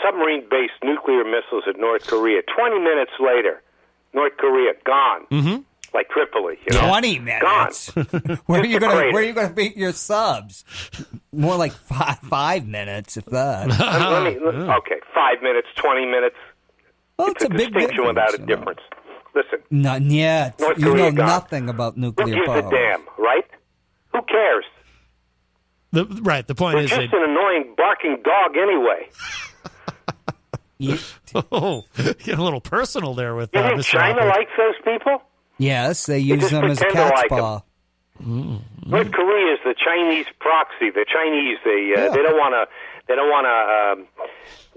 submarine-based nuclear missiles at North Korea. 20 minutes later, North Korea gone. Mm-hmm. Like Tripoli, 20 minutes. Gone. Where are you Just a going? crater. Where are you going to beat your subs? More like 5 minutes, if that. Okay, 5 minutes, 20 minutes. Well, it's a big distinction difference, without a difference. Listen, None yet. North You know Korea gone. nothing about who nuclear gives power. a damn, right? Who cares? The point They're is, just an annoying barking dog anyway. Get a little personal there with You think Mr. China Hopwood. likes those people? Yes, they use just them as a pretend to cat's like 'em. paw. North Korea is the Chinese proxy. The Chinese, they don't want to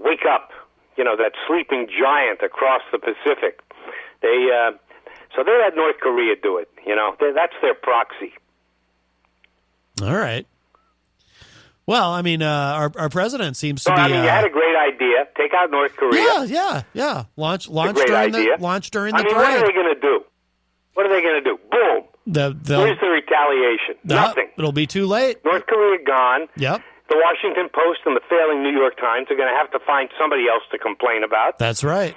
wake up, that sleeping giant across the Pacific. So they let North Korea do it. That's their proxy. All right. Well, I mean, our president seems to be. You had a great idea. Take out North Korea. Yeah. Launch great during idea. the What parade. are they going to do? What are they going to do? Boom. Where's the retaliation? Nothing. It'll be too late. North Korea gone. Yep. The Washington Post and the failing New York Times are going to have to find somebody else to complain about. That's right.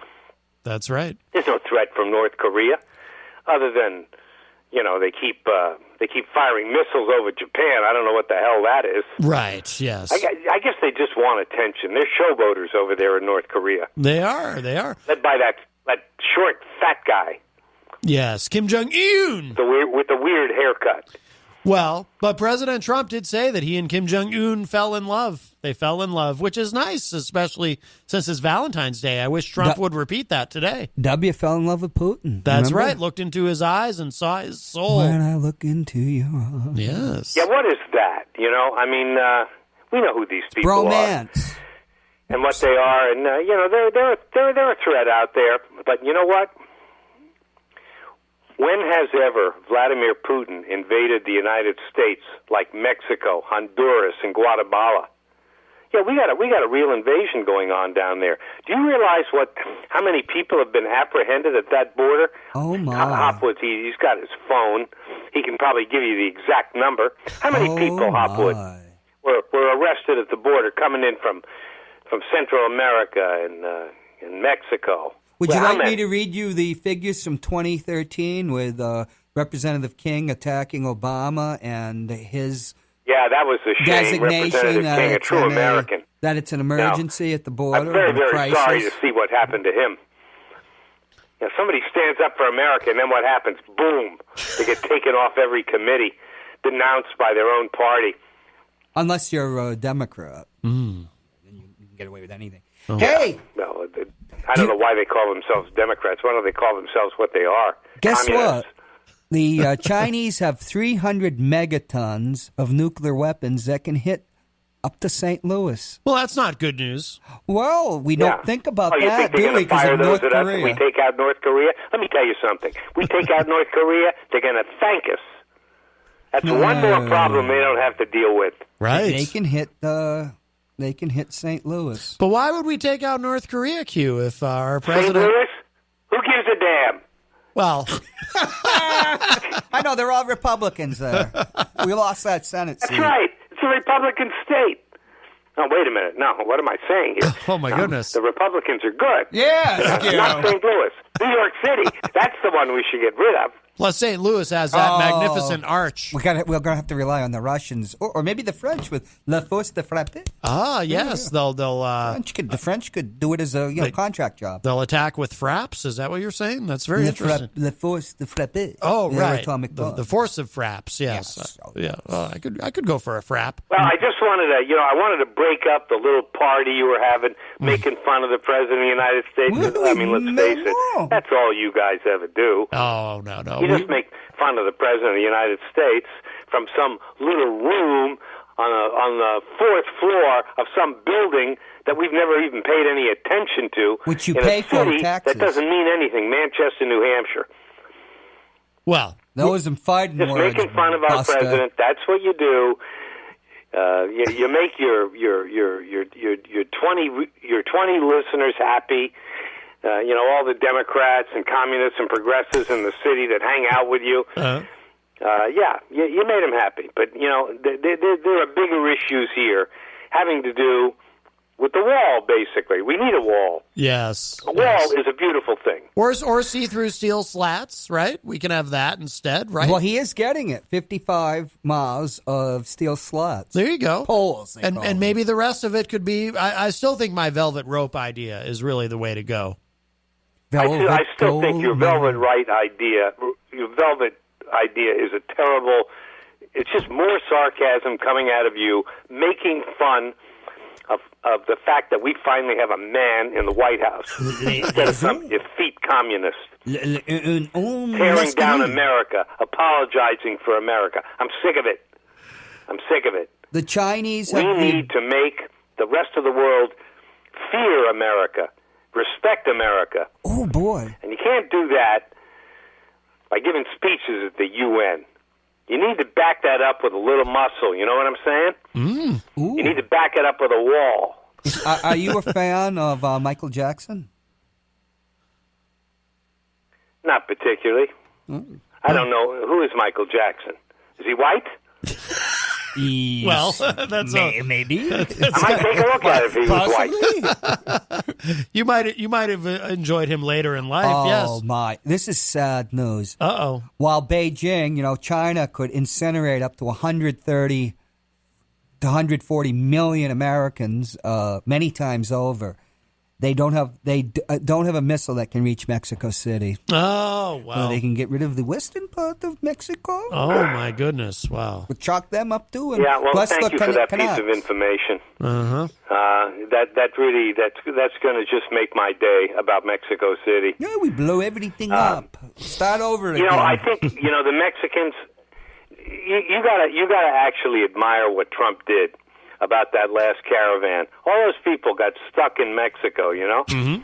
That's right. There's no threat from North Korea, other than, they keep firing missiles over Japan. I don't know what the hell that is. Right, yes. I guess they just want attention. They're showboaters over there in North Korea. They are. Led by that short, fat guy. Yes, Kim Jong-un. With the weird haircut. Well, but President Trump did say that he and Kim Jong-un fell in love. They fell in love, which is nice, especially since it's Valentine's Day. I wish Trump would repeat that today. W fell in love with Putin. That's remember? right. Looked into his eyes and saw his soul. When I look into your eyes. Yes. Yeah, what is that? We know who these people Bromance. are. And what they are. And, they're a threat out there. But you know what? When has ever Vladimir Putin invaded the United States like Mexico, Honduras, and Guatemala? Yeah, we got a real invasion going on down there. Do you realize how many people have been apprehended at that border? Oh my! Hopwood, he's got his phone. He can probably give you the exact number. How many people, Hopwood, were arrested at the border coming in from Central America and Mexico? Would you like me to read you the figures from 2013 with Representative King attacking Obama and his that was a shame. designation King, a true American. That it's an emergency at the border? I'm very, very crisis. sorry to see what happened to him. Somebody stands up for America, and then what happens? Boom. They get taken off every committee, denounced by their own party. Unless you're a Democrat. Mm. Then you can get away with anything. Oh. Hey! No, I don't know why they call themselves Democrats. Why don't they call themselves what they are? Guess Communists. what? The Chinese have 300 megatons of nuclear weapons that can hit up to St. Louis. Well, that's not good news. Well, we don't think about you that, think they're do we? going to fire those North at us if Korea. we take out North Korea? Let me tell you something. We take out North Korea, they're going to thank us. That's one more problem they don't have to deal with. Right. They can hit St. Louis. But why would we take out North Korea, Q, if our St. president... Louis? Who gives a damn? Well... I know, they're all Republicans there. We lost that Senate seat. That's right. It's a Republican state. Oh, wait a minute. No, what am I saying here? Oh, my goodness. The Republicans are good. Yes, Not St. Louis. New York City. That's the one we should get rid of. Plus, St. Louis has that magnificent arch. We're going to have to rely on the Russians, or maybe the French with La Force de Frappe. Ah, yes. Yeah. The French could do it as a contract job. They'll attack with fraps. Is that what you're saying? That's very interesting. La Force de Frappe. Oh, right. Atomic bomb. The force of fraps, yes. Yeah, I could go for a frap. Well, I just wanted to, break up the little party you were having, making fun of the President of the United States. I mean, let's face it, that's all you guys ever do. Oh, no. You just make fun of the President of the United States from some little room on the fourth floor of some building that we've never even paid any attention to. Which you in pay a for city taxes. that doesn't mean anything. Manchester, New Hampshire. Well, those are fighting just words. Making fun of our president. That's what you do. You make your 20 listeners happy. All the Democrats and communists and progressives in the city that hang out with you. You made them happy. But, there are bigger issues here having to do with the wall, basically. We need a wall. Yes. A wall is a beautiful thing. Or see-through steel slats, right? We can have that instead, right? Well, he is getting it. 55 miles of steel slats. There you go. Poles. And maybe the rest of it could be... I still think my velvet rope idea is really the way to go. I still think your velvet idea is a terrible... It's just more sarcasm coming out of you, making fun of the fact that we finally have a man in the White House instead of some effete communist tearing down America, apologizing for America. I'm sick of it. The Chinese we need to make the rest of the world fear America, respect America. Oh, boy. And you can't do that by giving speeches at the UN. You need to back that up with a little muscle. You know what I'm saying? You need to back it up with a wall. Are you a fan of Michael Jackson? Not particularly. I don't know. Who is Michael Jackson? Is he white? Well, that's maybe. I might take a look at it if he was white. You might have enjoyed him later in life. Oh, yes. my. This is sad news. Uh-oh. While Beijing, China could incinerate up to 130 to 140 million Americans many times over, they don't have a missile that can reach Mexico City. Oh, wow. So they can get rid of the western part of Mexico. Oh, my goodness. Wow. We'll chalk them up, too. And Yeah, well, plus thank the you for that Canucks. piece of information. Uh-huh. That's going to just make my day about Mexico City. Yeah, we blow everything up. Start over again. I think the Mexicans. You gotta actually admire what Trump did about that last caravan. All those people got stuck in Mexico. Mm-hmm.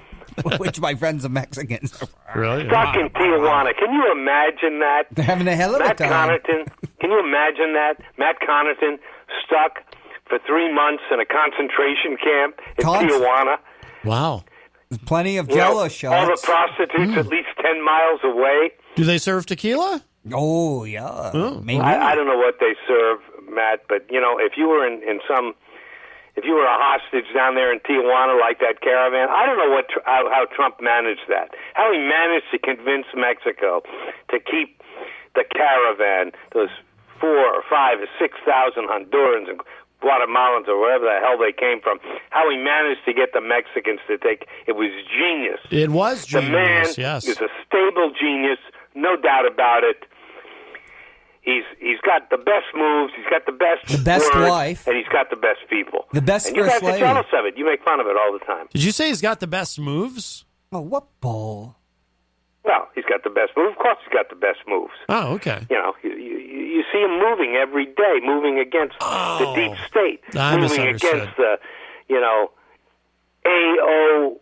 Which my friends are Mexicans. Really? Stuck in Tijuana. Can you imagine that? They're having a hell of a Matt time. Connarton. Can you imagine that? Matt Connarton stuck for 3 months in a concentration camp in Tijuana. Wow. There's plenty of Jello shots. All the prostitutes at least 10 miles away. Do they serve tequila? Oh, yeah. Maybe. I don't know what they serve, Matt, but if you were if you were a hostage down there in Tijuana like that caravan, I don't know how Trump managed that. How he managed to convince Mexico to keep the caravan, those 4,000 or 5,000 or 6,000 Hondurans and Guatemalans or wherever the hell they came from. How he managed to get the Mexicans to take it was genius. It was genius. The man yes. is a stable genius, no doubt about it. He's got the best moves. He's got the best words, wife, and he's got the best people. The best and you first guys are lady. jealous of it. You make fun of it all the time. Did you say he's got the best moves? Oh, what ball? Well, he's got the best moves. Of course, he's got the best moves. Oh, okay. You see him moving every day, moving against the deep state, I moving misunderstood. against the,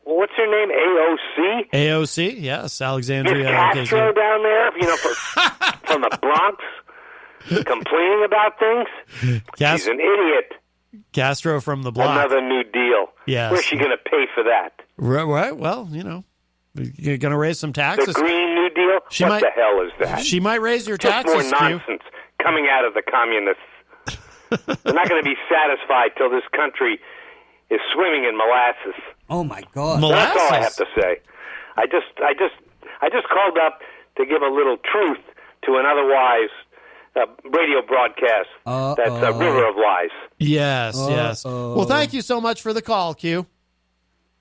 what's her name? AOC. AOC, yes, Alexandria. Miss Castro down there, from the Bronx. Complaining about things? He's an idiot. Castro from the block. Another New Deal. Yes. Where's she going to pay for that? Right. Well, you're going to raise some taxes. The Green New Deal? What the hell is that? She might raise your Just taxes, more nonsense coming out of the communists. They're not going to be satisfied till this country is swimming in molasses. Oh my God! That's all I have to say. I just called up to give a little truth to an otherwise radio broadcast that's a river of lies. Yes, yes. Well, thank you so much for the call, Q.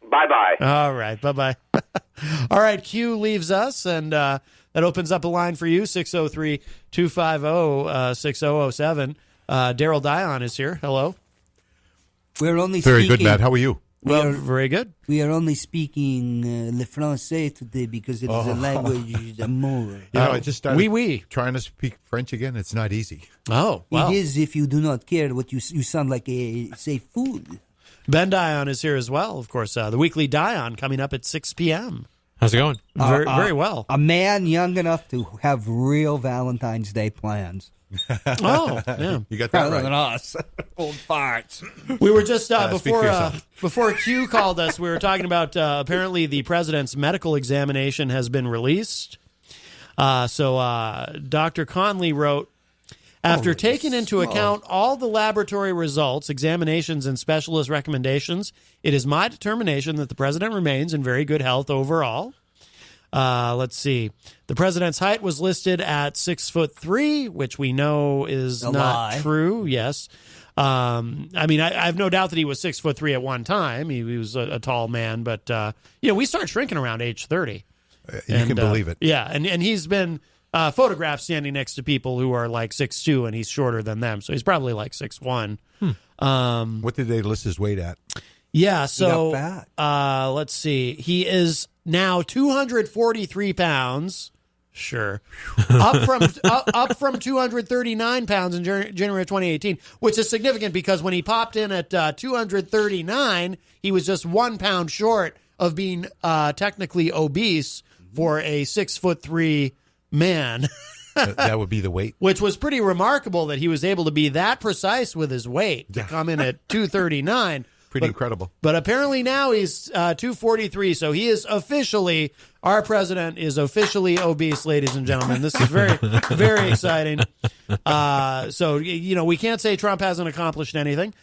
Bye-bye. All right, bye-bye. All right, Q leaves us, and that opens up a line for you, 603-250-6007. Darryl Dion is here. Hello. We're only Very speaking, good, Matt. How are you? Very good. We are only speaking le français today because it is a language d'amour. I just started trying to speak French again. It's not easy. Oh, wow. It is if you do not care what you sound like say food. Ben Dion is here as well, of course. The weekly Dion coming up at 6 p.m. How's it going? Very well. A man young enough to have real Valentine's Day plans. Oh, yeah. You got that right. Than us. Old farts. We were just, speak for yourself. before Q called us, we were talking about apparently the president's medical examination has been released. So Dr. Conley wrote, after taking into account all the laboratory results, examinations, and specialist recommendations, it is my determination that the president remains in very good health overall. Let's see. The president's height was listed at 6'3", which we know is not true. Yes. I have no doubt that he was 6'3" at one time. He was a tall man, but we start shrinking around age 30. You can believe it. Yeah, and he's been photographed standing next to people who are like 6'2", and he's shorter than them, so he's probably like 6'1". What did they list his weight at? Yeah, so let's see. He is now 243 pounds. Sure, up from 239 pounds in January of 2018, which is significant because when he popped in at 239, he was just 1 pound short of being technically obese for a 6'3" man. That would be the weight. Which was pretty remarkable that he was able to be that precise with his weight to come in at 239. Pretty incredible. But apparently now he's 243, so he is officially, our president is officially obese, ladies and gentlemen. This is very, very exciting. So, we can't say Trump hasn't accomplished anything.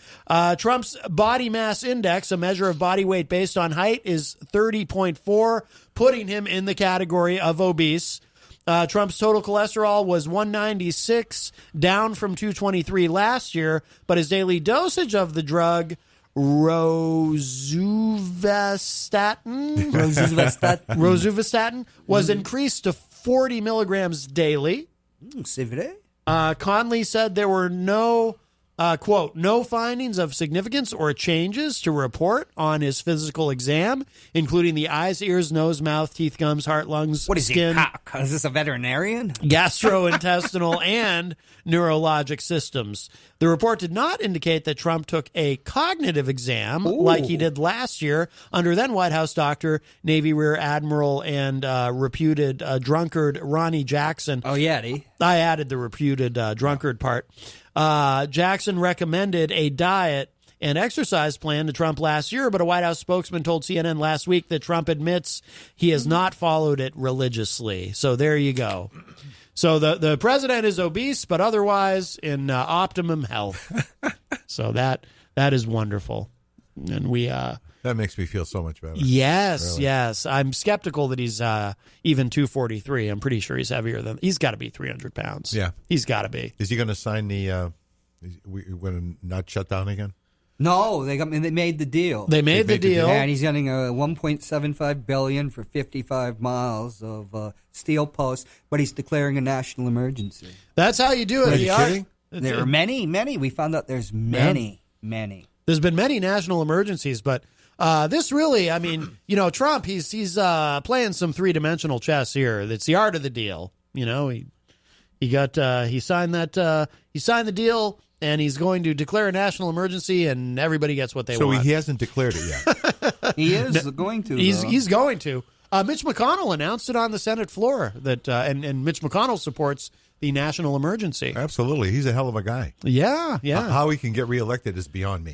Trump's body mass index, a measure of body weight based on height, is 30.4, putting him in the category of obese. Trump's total cholesterol was 196, down from 223 last year, but his daily dosage of the drug rosuvastatin was increased to 40 milligrams daily. C'est vrai? Conley said there were no, quote, no findings of significance or changes to report on his physical exam, including the eyes, ears, nose, mouth, teeth, gums, heart, lungs, What is skin, he? Is this a veterinarian? gastrointestinal, and neurologic systems. The report did not indicate that Trump took a cognitive exam like he did last year under then White House doctor, Navy Rear Admiral, and reputed drunkard Ronnie Jackson. Oh, yeah, I added the reputed drunkard part. Jackson recommended a diet and exercise plan to Trump last year, but a White House spokesman told CNN last week that Trump admits he has not followed it religiously. So there you go. So the president is obese, but otherwise in optimum health. So that is wonderful. And we that makes me feel so much better. Yes, really. yes. I'm skeptical that he's even 243. I'm pretty sure he's heavier than. He's got to be 300 pounds. Yeah, he's got to be. Is he going to sign the? We going to not shut down again? No, they made the deal. They made the deal. Yeah, and he's getting $1.75 billion for 55 miles of steel posts, but he's declaring a national emergency. That's how you do it. Are you kidding? There are many. We found out there's many. There's been many national emergencies, but this really, I mean, Trump, he's playing some three-dimensional chess here. That's the art of the deal. He signed the deal. And he's going to declare a national emergency, and everybody gets what they want. So he hasn't declared it yet. He is going to. He's going to. Mitch McConnell announced it on the Senate floor that, and Mitch McConnell supports the national emergency. Absolutely, he's a hell of a guy. Yeah. How he can get reelected is beyond me.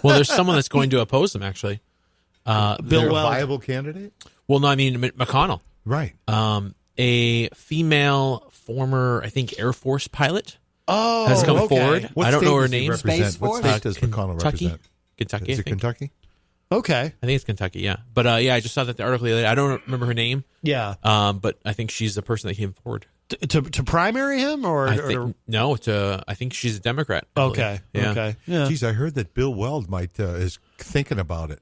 Well, there's someone that's going to oppose him. Actually, Bill Weld. A viable candidate? Well, no, I mean McConnell. Right. A female former, I think, Air Force pilot. Oh, has come forward. What I don't know her does he name. represent? What state does McConnell represent? Kentucky. Is it Kentucky? Okay. I think it's Kentucky, yeah. But I just saw that the article the other day. I don't remember her name. Yeah. But I think she's the person that came forward. To primary him? I think she's a Democrat. Okay. Yeah. Okay. Yeah. Geez, I heard that Bill Weld is thinking about it.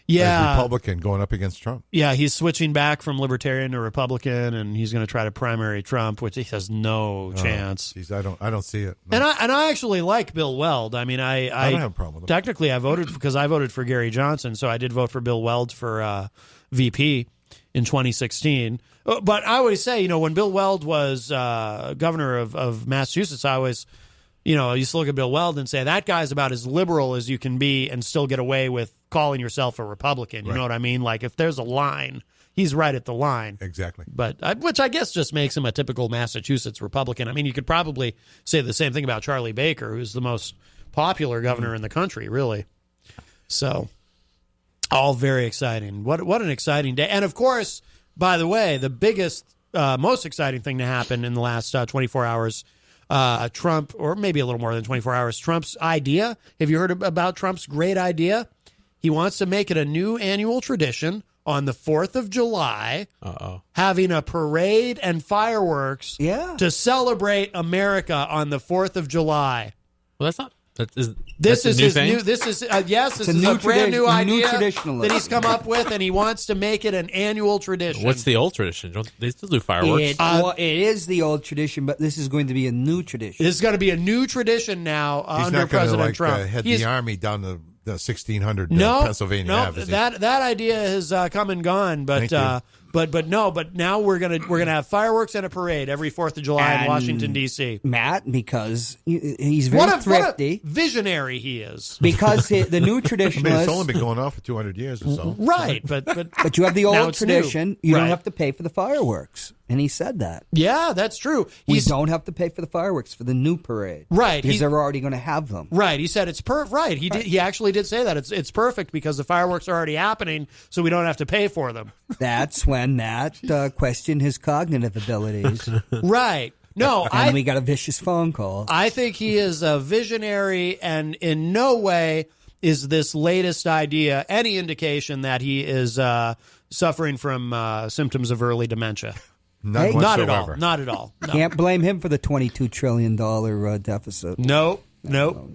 Yeah. As Republican going up against Trump. Yeah, he's switching back from Libertarian to Republican, and he's going to try to primary Trump, which he has no chance. Geez, I don't see it. No. And I actually like Bill Weld. I mean, I don't have a problem with him. Technically, I voted for Gary Johnson, so I did vote for Bill Weld for VP in 2016. But I always say, when Bill Weld was governor of Massachusetts, I always, I used to look at Bill Weld and say, that guy's about as liberal as you can be and still get away with calling yourself a Republican. You know what I mean? Like, if there's a line, he's right at the line. Exactly. But which I guess just makes him a typical Massachusetts Republican. I mean, you could probably say the same thing about Charlie Baker, who's the most popular governor in the country, really. So, all very exciting. What an exciting day. And, of course, by the way, the biggest, most exciting thing to happen in the last 24 hours, Trump, or maybe a little more than 24 hours, Trump's idea. Have you heard about Trump's great idea? He wants to make it a new annual tradition on the 4th of July, having a parade and fireworks to celebrate America on the 4th of July. Well, that's not. This is his new thing? This is a brand new idea that he's come up with, and he wants to make it an annual tradition. What's the old tradition? They still do fireworks. It is the old tradition, but this is going to be a new tradition. This is going to be a new tradition now under President Trump. Head the army down to the 1600 Pennsylvania Ave. That idea has come and gone, but But now we're gonna have fireworks and a parade every 4th of July in Washington D.C. Matt, because he's very thrifty, what a visionary he is. Because the new traditionalists, it's only been going on for 200 years or so. Right, but you have the old tradition. New. You right. don't have to pay for the fireworks, and he said that. Yeah, that's true. We don't have to pay for the fireworks for the new parade, right? Because they're already going to have them. Right. He said it's right. He actually did say that it's perfect because the fireworks are already happening, so we don't have to pay for them. That's when Matt questioned his cognitive abilities. Right. No, and we got a vicious phone call. I think he is a visionary, and in no way is this latest idea any indication that he is suffering from symptoms of early dementia. Not at all. Not at all. No. Can't blame him for the $22 trillion deficit. Nope.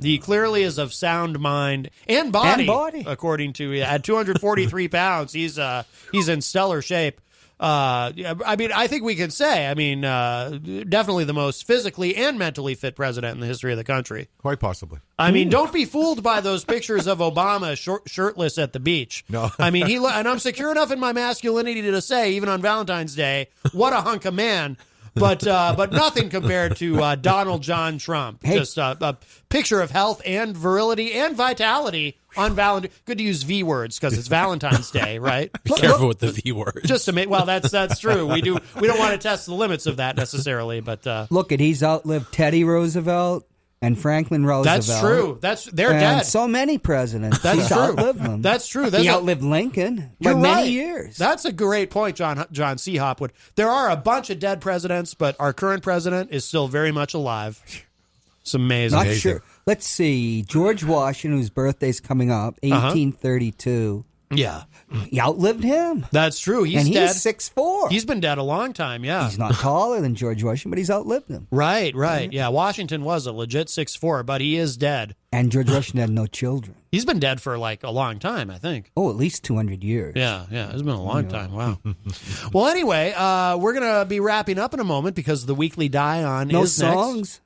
He clearly is of sound mind and body. According to at 243 pounds, he's in stellar shape. I mean, I think we can say, definitely the most physically and mentally fit president in the history of the country. Quite possibly. I mean, don't be fooled by those pictures of Obama shirtless at the beach. No. I mean, and I'm secure enough in my masculinity to say, even on Valentine's Day, what a hunk of man. But nothing compared to Donald John Trump. Hey. Just a picture of health and virility and vitality on Valentine. Good to use V words because it's Valentine's Day, right? Be careful with the V words. Just to make that's true. We don't want to test the limits of that necessarily, but he's outlived Teddy Roosevelt and Franklin Roosevelt. That's true. They're dead. So many presidents. That's true. Outlived them. That's true. He outlived Lincoln by many years. That's a great point, John C. Hopwood. There are a bunch of dead presidents, but our current president is still very much alive. It's amazing. Not sure. Let's see. George Washington, whose birthday's coming up, 1832. Yeah. He outlived him. That's true. He's dead. He's 6'4". He's been dead a long time, yeah. He's not taller than George Washington, but he's outlived him. Right. Yeah, Washington was a legit 6'4", but he is dead. And George Washington had no children. He's been dead for like a long time, I think. Oh, at least 200 years. Yeah. It's been a long time. Wow. Well, anyway, we're going to be wrapping up in a moment because the weekly Dion is next. No songs?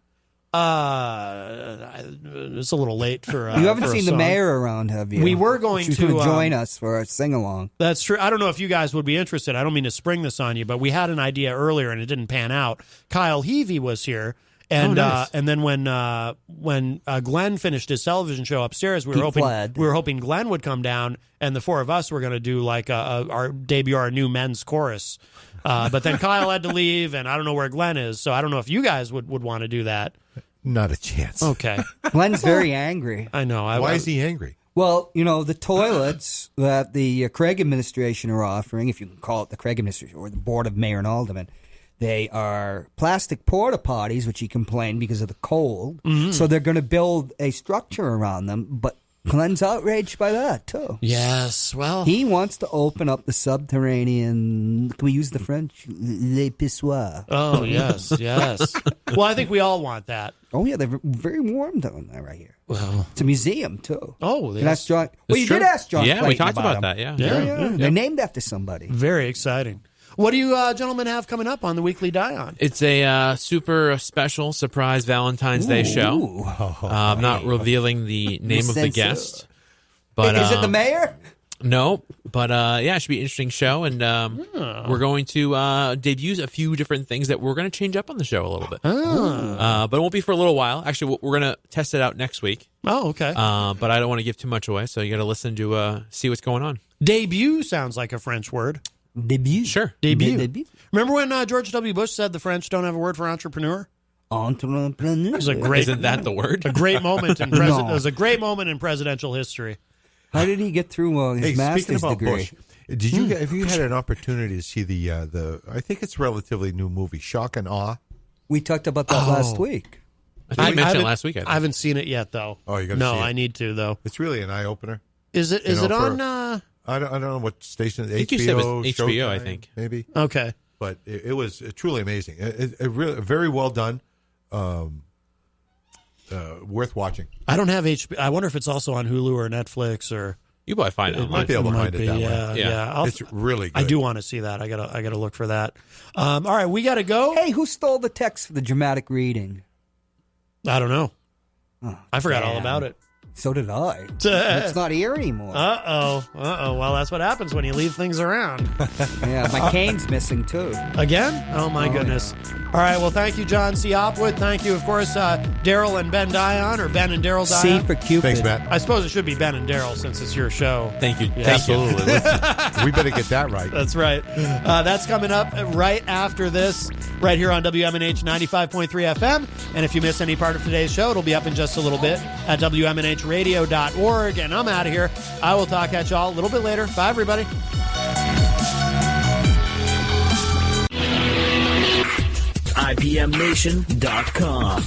It's a little late for. You haven't seen the mayor around, have you? We were going She's to join us for a sing along. That's true. I don't know if you guys would be interested. I don't mean to spring this on you, but we had an idea earlier and it didn't pan out. Kyle Heavey was here, and nice. And then when Glenn finished his television show upstairs, we were hoping Glenn would come down, and the four of us were going to do like our new men's chorus. But then Kyle had to leave, and I don't know where Glenn is, so I don't know if you guys would want to do that. Not a chance. Okay. Glenn's very angry. I know. Why is he angry? Well, the toilets that the Craig administration are offering, if you can call it the Craig administration or the Board of Mayor and Aldermen, they are plastic porta potties, which he complained because of the cold. Mm-hmm. So they're going to build a structure around them, but Glenn's outraged by that, too. Yes, well... He wants to open up the subterranean... Can we use the French? Les pissoirs. Oh, yes. Well, I think we all want that. Oh, yeah, they're very warm down there right here. Well... It's a museum, too. Oh, yes. Ask John... Well, you did ask John Yeah, Clayton we talked about him. that, yeah. They're named after somebody. Very exciting. What do you gentlemen have coming up on the Weekly Dion? It's a super special surprise Valentine's Day show. I'm not revealing the name of the guest. But is it the mayor? No, but it should be an interesting show, and we're going to debut a few different things that we're going to change up on the show a little bit. But it won't be for a little while. Actually, we're going to test it out next week. Oh, okay. But I don't want to give too much away, so you got to listen to see what's going on. Debut sounds like a French word. Debut. Sure. Debut. Remember when George W. Bush said the French don't have a word for entrepreneur? Entrepreneur. It was a great, Isn't that the word? A great moment in It was a great moment in presidential history. How did he get through his master's degree? Bush, did you? Have you had an opportunity to see the? I think it's a relatively new movie, Shock and Awe. We talked about that last week. I think you mentioned it last week. I haven't seen it yet, though. Oh, you got to see it. No, I need to though. It's really an eye opener. Is it? Is it on? I don't know what station. I think you said it was HBO. Showtime, I think maybe. Okay, but it was truly amazing. It really very well done. Worth watching. I don't have HBO. I wonder if it's also on Hulu or Netflix or. You probably find it. Might be able to find it that way. Yeah. It's really good. I do want to see that. I gotta look for that. All right, we gotta go. Hey, who stole the text for the dramatic reading? I don't know. Oh, I forgot all about it. So did I. It's not here anymore. Uh-oh. Well, that's what happens when you leave things around. Yeah, my cane's missing, too. Again? Oh, my goodness. Yeah. All right, well, thank you, John C. Hopwood. Thank you, of course, Darryl and Ben Dion, or Ben and Darryl Dion. C for Cupid. Thanks, Matt. I suppose it should be Ben and Darryl since it's your show. Thank you. Yeah. Absolutely. We better get that right. That's right. That's coming up right after this, right here on WMNH 95.3 FM. And if you miss any part of today's show, it'll be up in just a little bit at WMNHradio.org. And I'm out of here. I will talk at y'all a little bit later. Bye, everybody. IPMNation.com.